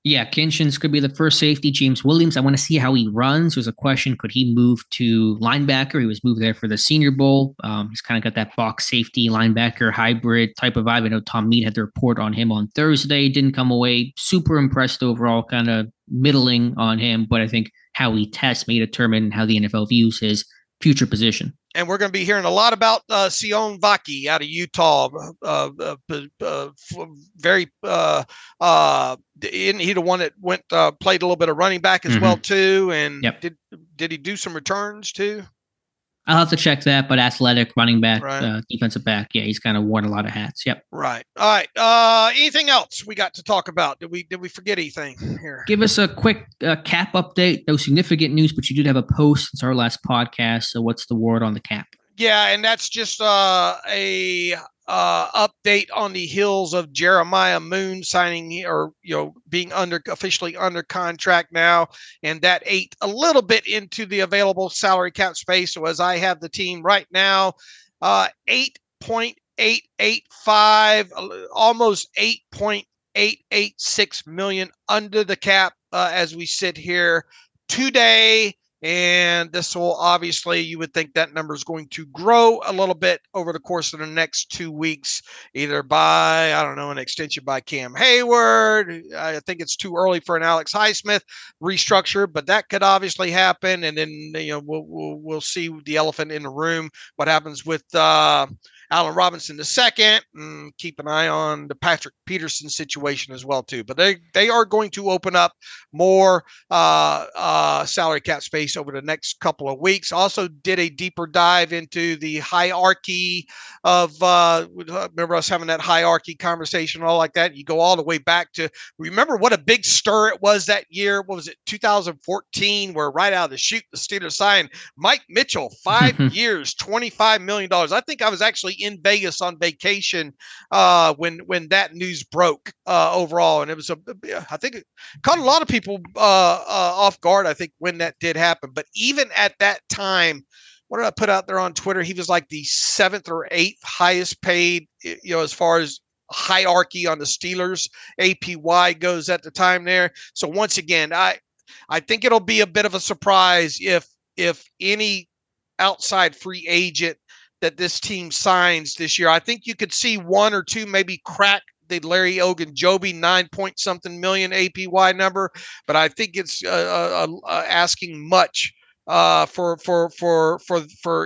Yeah, Kinchins could be the first safety. James Williams, I want to see how he runs. There's a question, could he move to linebacker? He was moved there for the Senior Bowl. He's kind of got that box safety linebacker hybrid type of vibe. I know Tom Mead had the report on him on Thursday. Didn't come away super impressed overall, kind of middling on him. But I think how he tests may determine how the NFL views his future position. And we're going to be hearing a lot about Sion Vaki out of Utah. Very, isn't he the one that played a little bit of running back as well too? And yep. Did he do some returns too? I'll have to check that, but athletic running back, right. Defensive back. Yeah, he's kind of worn a lot of hats. Yep. Right. All right. Anything else we got to talk about? Did we forget anything here? Give us a quick cap update. No significant news, but you did have a post since our last podcast. So what's the word on the cap? Yeah, and that's just a update on the heels of Jeremiah Moon signing or being officially under contract now, and that ate a little bit into the available salary cap space. So as I have the team right now, 8.885, almost 8.886 million under the cap as we sit here today. And this will obviously, you would think that number is going to grow a little bit over the course of the next 2 weeks, either by, I don't know, an extension by Cam Hayward. I think it's too early for an Alex Highsmith restructure, but that could obviously happen. And then, we'll see the elephant in the room, what happens with Allen Robinson II, and keep an eye on the Patrick Peterson situation as well too. But they are going to open up more salary cap space over the next couple of weeks. Also did a deeper dive into the hierarchy of remember us having that hierarchy conversation, all like that. You go all the way back to, remember what a big stir it was that year. What was it, 2014, where right out of the chute the Steelers signed Mike Mitchell, 5 years, $25 million. I think I was actually in Vegas on vacation when that news broke overall, and it was I think it caught a lot of people off guard, I think, when that did happen. But even at that time, what did I put out there on Twitter? He was like the 7th or 8th highest paid, as far as hierarchy on the Steelers APY goes at the time there. So once again, I think it'll be a bit of a surprise if any outside free agent that this team signs this year. I think you could see 1 or 2 maybe crack the Larry Ogunjobi 9-point-something million APY number, but I think it's asking much for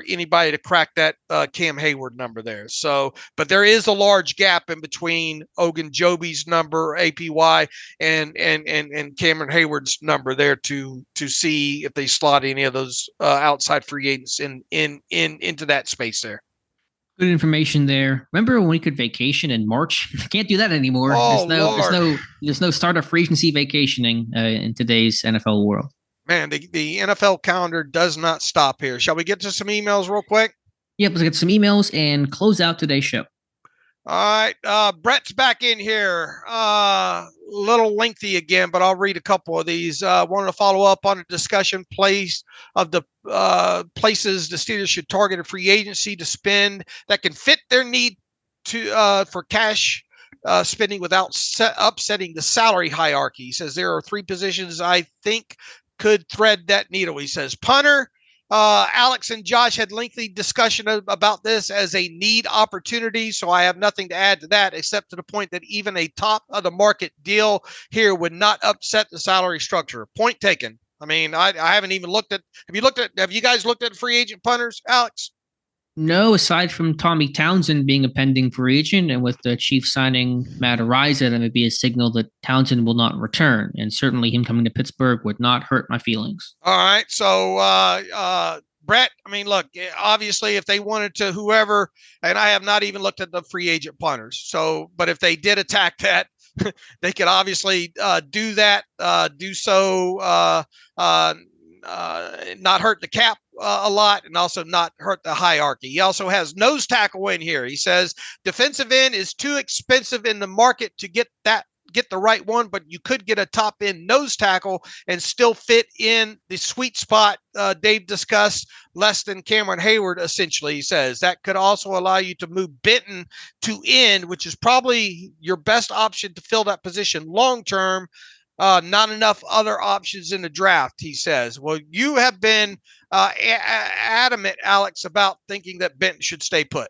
anybody to crack that Cam Hayward number there. So, but there is a large gap in between Ogunjobi's number APY and Cameron Hayward's number there to see if they slot any of those outside free agents into that space there. Good information there. Remember when we could vacation in March? Can't do that anymore. Oh, there's no start of free agency vacationing in today's NFL world. Man, the NFL calendar does not stop here. Shall we get to some emails real quick? Yep, let's get some emails and close out today's show. All right, Brett's back in here. A little lengthy again, but I'll read a couple of these. Wanted to follow up on a discussion place of the places the Steelers should target a free agency to spend that can fit their need to for cash spending without upsetting the salary hierarchy. He says there are 3 positions I think could thread that needle. He says punter. Alex and Josh had lengthy discussion about this as a need opportunity, so I have nothing to add to that except to the point that even a top of the market deal here would not upset the salary structure. Point taken. I mean, I haven't even looked at. Have you guys looked at free agent punters, Alex? No, aside from Tommy Townsend being a pending free agent, and with the Chiefs signing Matt Araiza, that would be a signal that Townsend will not return. And certainly him coming to Pittsburgh would not hurt my feelings. All right. So, Brett, I mean, look, obviously if they wanted to, whoever, and I have not even looked at the free agent punters. So, but if they did attack that, they could obviously do that, do so, not hurt the cap a lot and also not hurt the hierarchy. He also has nose tackle in here. He says defensive end is too expensive in the market to get the right one, but you could get a top end nose tackle and still fit in the sweet spot Dave discussed, less than Cameron Hayward, essentially. He says that could also allow you to move Benton to end, which is probably your best option to fill that position long term. Not enough other options in the draft, he says. Well, you have been adamant, Alex, about thinking that Benton should stay put.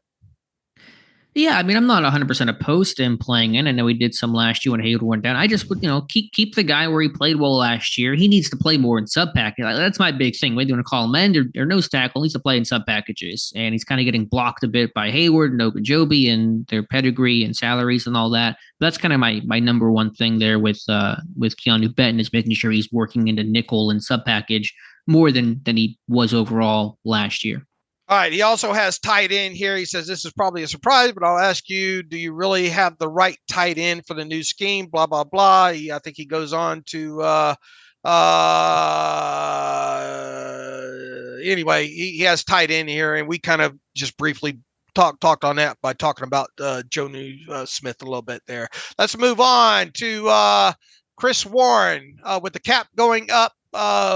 Yeah, I mean, I'm not 100% opposed to him playing in. I know he did some last year when Hayward went down. I just would, keep the guy where he played well last year. He needs to play more in sub package. That's my big thing. Whether you want to call him end or nose tackle, he needs to play in sub packages. And he's kind of getting blocked a bit by Hayward and Ogunjobi and their pedigree and salaries and all that. But that's kind of my number one thing there with Keanu Benton, is making sure he's working into nickel and sub package more than he was overall last year. All right. He also has tight end here. He says this is probably a surprise, but I'll ask you, do you really have the right tight end for the new scheme? Blah, blah, blah. I think he goes on to anyway, he has tight end here, and we kind of just briefly talked on that by talking about Jonnu Smith a little bit there. Let's move on to Chris Warren. With the cap going up,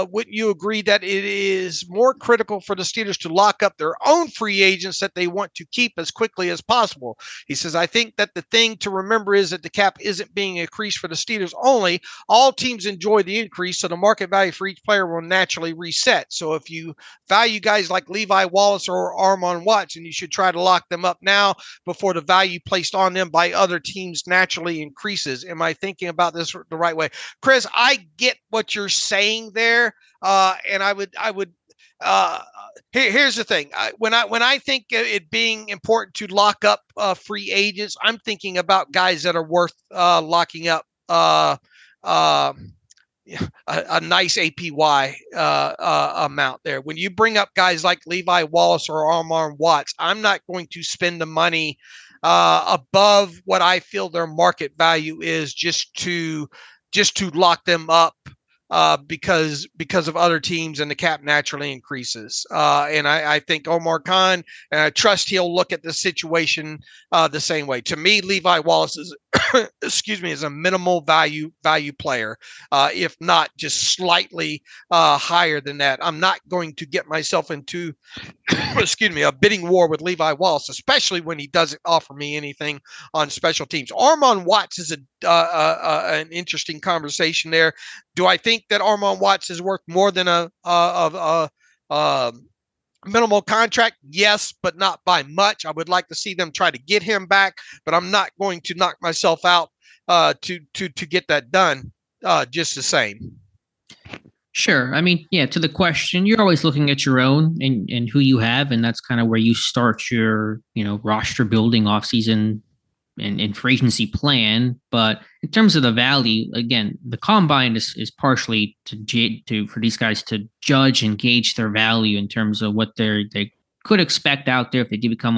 wouldn't you agree that it is more critical for the Steelers to lock up their own free agents that they want to keep as quickly as possible? He says, I think that the thing to remember is that the cap isn't being increased for the Steelers only. All teams enjoy the increase, so the market value for each player will naturally reset. So if you value guys like Levi Wallace or Armon Watson, you should try to lock them up now before the value placed on them by other teams naturally increases. Am I thinking about this the right way? Chris, I get what you're saying there, and I would here's the thing. When I think it being important to lock up free agents, I'm thinking about guys that are worth locking up a nice APY amount there. When you bring up guys like Levi Wallace or Armon Watts, I'm not going to spend the money above what I feel their market value is just to lock them up. Because of other teams, and the cap naturally increases. And I think Omar Khan, and I trust he'll look at the situation the same way. To me, Levi Wallace is, is a minimal value player, if not just slightly higher than that. I'm not going to get myself into, a bidding war with Levi Wallace, especially when he doesn't offer me anything on special teams. Armon Watts is an interesting conversation there. Do I think that Armon Watts is worth more than a minimal contract? Yes, but not by much. I would like to see them try to get him back, but I'm not going to knock myself out to get that done just the same. Sure. I mean, yeah, to the question, you're always looking at your own and who you have, and that's kind of where you start your, roster building offseason and free agency plan. But in terms of the value, again, the combine is partially for these guys to judge and gauge their value in terms of what they could expect out there if they do become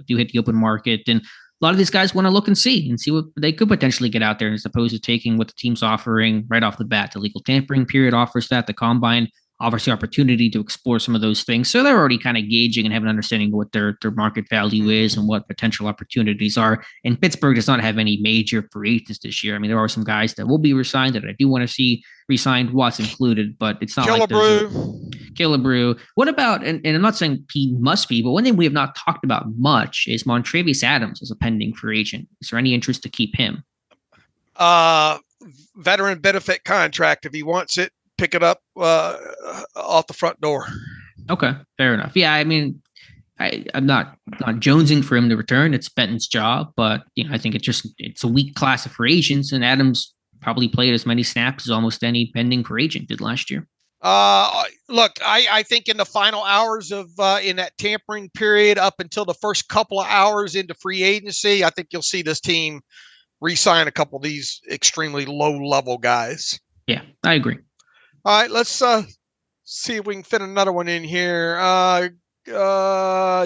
do hit the open market. And a lot of these guys want to look and see what they could potentially get out there, as opposed to taking what the team's offering right off the bat. The legal tampering period offers that. The combine offers the opportunity to explore some of those things. So they're already kind of gauging and have an understanding of what their market value is and what potential opportunities are. And Pittsburgh does not have any major free agents this year. I mean, there are some guys that will be resigned that I do want to see resigned, Watts included, but it's not Killebrew. What about, and I'm not saying he must be, but one thing we have not talked about much is Montravius Adams as a pending free agent. Is there any interest to keep him? Veteran benefit contract. If he wants it, pick it up off the front door. Okay, fair enough. Yeah, I mean, I'm not jonesing for him to return. It's Benton's job, but I think it's a weak class of free agents, and Adams probably played as many snaps as almost any pending free agent did last year. Look, I think in the final hours of in that tampering period, up until the first couple of hours into free agency, I think you'll see this team re-sign a couple of these extremely low-level guys. Yeah, I agree. All right, let's see if we can fit another one in here.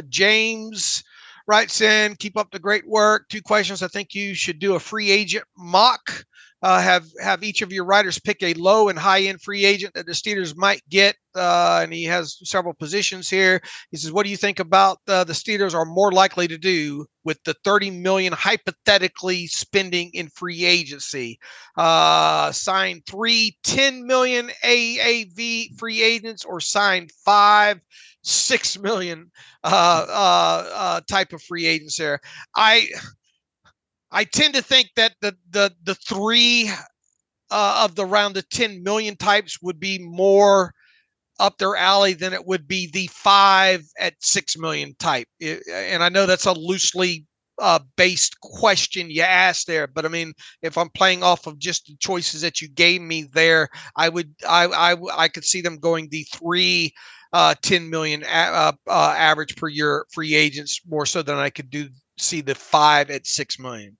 James writes in, keep up the great work. 2 questions. I think you should do a free agent mock. Have each of your writers pick a low and high end free agent that the Steelers might get. And he has several positions here. He says, what do you think about the Steelers are more likely to do with the $30 million hypothetically spending in free agency? Sign 3 $10 million AAV free agents, or sign 5 $6 million type of free agents there. I tend to think that the 3 of the around the 10 million types would be more up their alley than it would be the 5 at 6 million type. And I know that's a loosely based question you asked there, but I mean, if I'm playing off of just the choices that you gave me there, I could see them going the 3 $10 million average per year free agents more so than I could see the 5 at 6 million.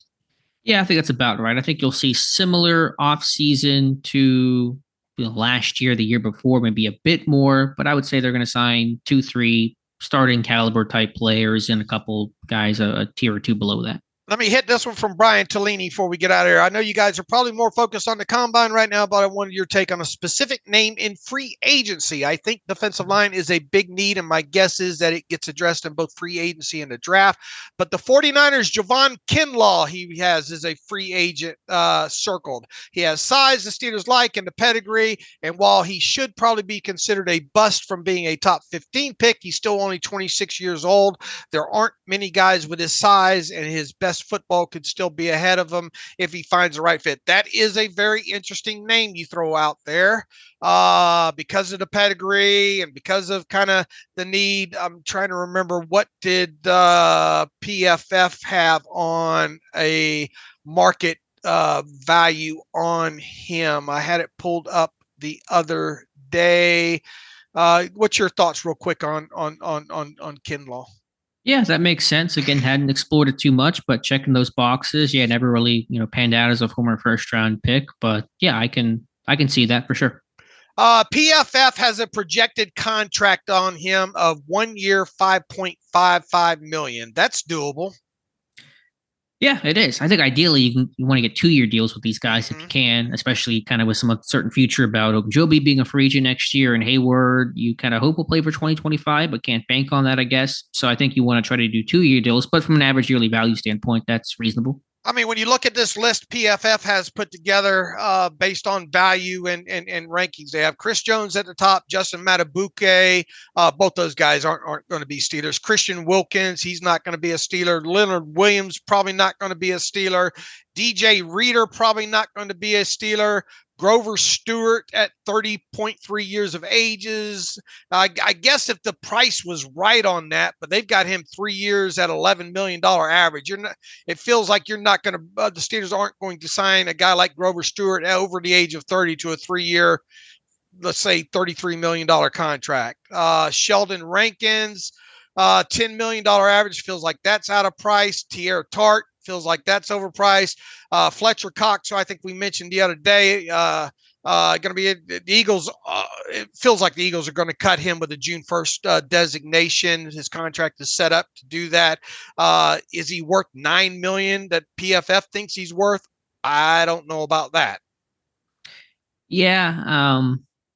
Yeah, I think that's about right. I think you'll see similar offseason to last year, the year before, maybe a bit more, but I would say they're going to sign 2, 3 starting caliber type players and a couple guys a tier or 2 below that. Let me hit this one from Brian Tellini before we get out of here. I know you guys are probably more focused on the combine right now, but I wanted your take on a specific name in free agency. I think defensive line is a big need, and my guess is that it gets addressed in both free agency and the draft. But the 49ers, Javon Kinlaw, he has as a free agent circled. He has size the Steelers like and the pedigree, and while he should probably be considered a bust from being a top 15 pick, he's still only 26 years old. There aren't many guys with his size, and his best football could still be ahead of him if he finds the right fit. That is a very interesting name you throw out there because of the pedigree and because of kind of the need. I'm trying to remember, what did PFF have on a market value on him? I had it pulled up the other day. What's your thoughts real quick on Kinlaw? Yeah, that makes sense. Again, hadn't explored it too much, but checking those boxes, yeah, never really, panned out as a former first round pick. But yeah, I can see that for sure. PFF has a projected contract on him of 1 year, $5.55 million. That's doable. Yeah, it is. I think ideally you want to get 2-year deals with these guys if you can, especially kind of with some uncertain future about Ogunjobi being a free agent next year and Hayward. You kind of hope will play for 2025, but can't bank on that, I guess. So I think you want to try to do 2-year deals, but from an average yearly value standpoint, that's reasonable. I mean, when you look at this list PFF has put together based on value and rankings, they have Chris Jones at the top, Justin Matabuke. Both those guys aren't going to be Steelers. Christian Wilkins, he's not going to be a Steeler. Leonard Williams, probably not going to be a Steeler. DJ Reader, probably not going to be a Steeler. Grover Stewart at 30.3 years of ages. I guess if the price was right on that, but they've got him 3 years at $11 million average. It feels like you're not going to, the Steelers aren't going to sign a guy like Grover Stewart over the age of 30 to a 3-year, let's say $33 million contract. Sheldon Rankins, $10 million average, feels like that's out of price. Tierra Tart feels like that's overpriced. Fletcher Cox, who I think we mentioned the other day, going to be the Eagles. It feels like the Eagles are going to cut him with a June 1st designation. His contract is set up to do that. Is he worth $9 million that PFF thinks he's worth? I don't know about that. Yeah,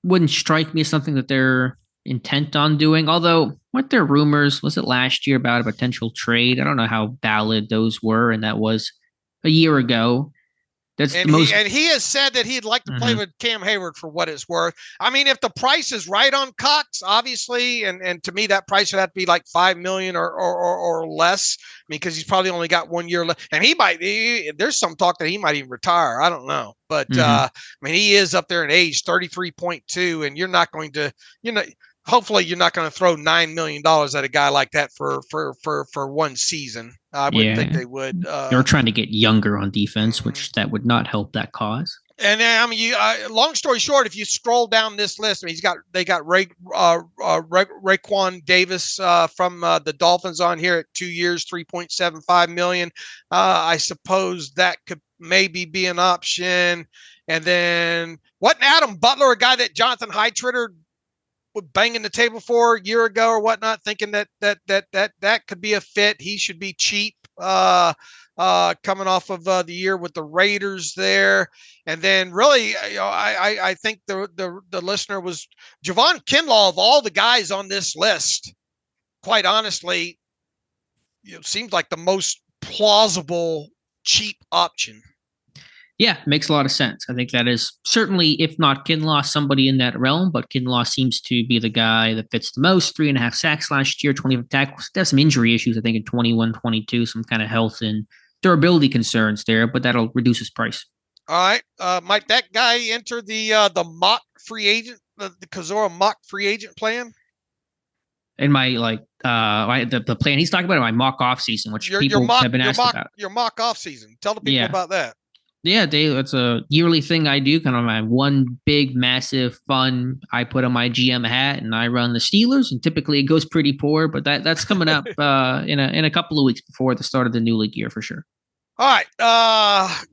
wouldn't strike me as something that they're intent on doing. Although, weren't there rumors, was it last year, about a potential trade? I don't know how valid those were, and that was a year ago. He has said that he'd like to play with Cam Hayward for what it's worth. I mean, if the price is right on Cox, obviously, and to me that price would have to be like $5 million or less. I mean, because he's probably only got 1 year left, and there's some talk that he might even retire. I don't know, but I mean, he is up there in age, 33.2, and you're not going to, hopefully you're not going to throw $9 million at a guy like that for one season. I wouldn't think they would. They're trying to get younger on defense, which that would not help that cause. And I mean, long story short, if you scroll down this list, I mean, they got Raekwon Davis from the Dolphins on here at 2 years, $3.75 million. I suppose that could maybe be an option. And then wasn't Adam Butler a guy that Jonathan Heitritter banging the table for a year ago or whatnot, thinking that could be a fit? He should be cheap, coming off of the year with the Raiders there. And then really, I think the listener was Javon Kinlaw. Of all the guys on this list, quite honestly, seems like the most plausible cheap option. Yeah, makes a lot of sense. I think that is certainly, if not Kinlaw, somebody in that realm, but Kinlaw seems to be the guy that fits the most. 3.5 sacks last year, 25 tackles. There's some injury issues, I think, in 21, 22, some kind of health and durability concerns there, but that'll reduce his price. All right. Might that guy enter the mock free agent, the Kozora mock free agent plan? In my, the plan he's talking about in my mock off season, which people have been asked about. Your mock off season. Tell the people about that. Yeah, Dave, that's a yearly thing I do, kind of my one big, massive fun. I put on my GM hat and I run the Steelers, and typically it goes pretty poor, but that's coming up in a couple of weeks before the start of the new league year for sure. All right.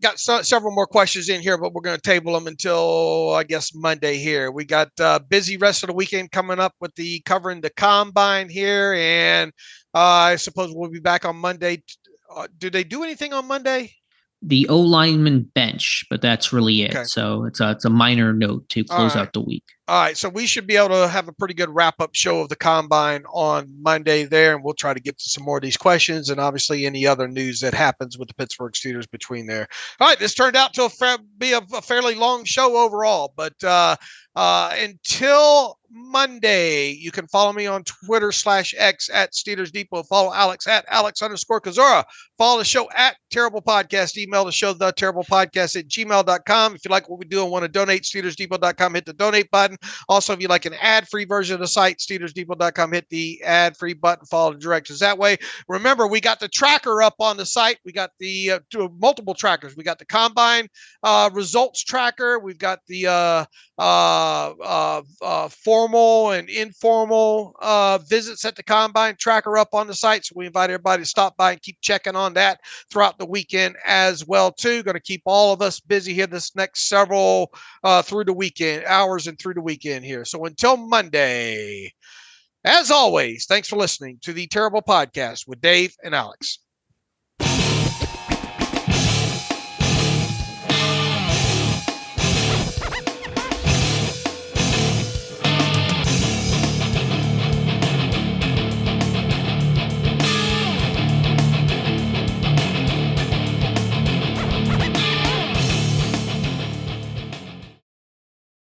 Got several more questions in here, but we're going to table them until, I guess, Monday here. We got busy rest of the weekend coming up with covering the combine here, and I suppose we'll be back on Monday. Do they do anything on Monday? The O-lineman bench, but that's really it. Okay. So it's a minor note to close out the week. All right. So we should be able to have a pretty good wrap-up show of the combine on Monday there, and we'll try to get to some more of these questions and obviously any other news that happens with the Pittsburgh Steelers between there. All right. This turned out to be a fairly long show overall, but until Monday, you can follow me on Twitter /X at Steelers Depot. Follow Alex at Alex_Kozora. Follow the show at Terrible Podcast. Email the show, theterriblepodcast@gmail.com. If you like what we do and want to donate, SteelersDepot.com, hit the donate button. Also, if you like an ad-free version of the site, SteelersDepot.com, hit the ad-free button. Follow the directions that way. Remember, we got the tracker up on the site. We got the multiple trackers. We got the combine results tracker. We've got the formal and informal visits at the combine tracker up on the site. So we invite everybody to stop by and keep checking on that throughout the weekend as well too. Going to keep all of us busy here this next several through the weekend hours and through the weekend here. So until Monday, as always, thanks for listening to the Terrible Podcast with Dave and Alex.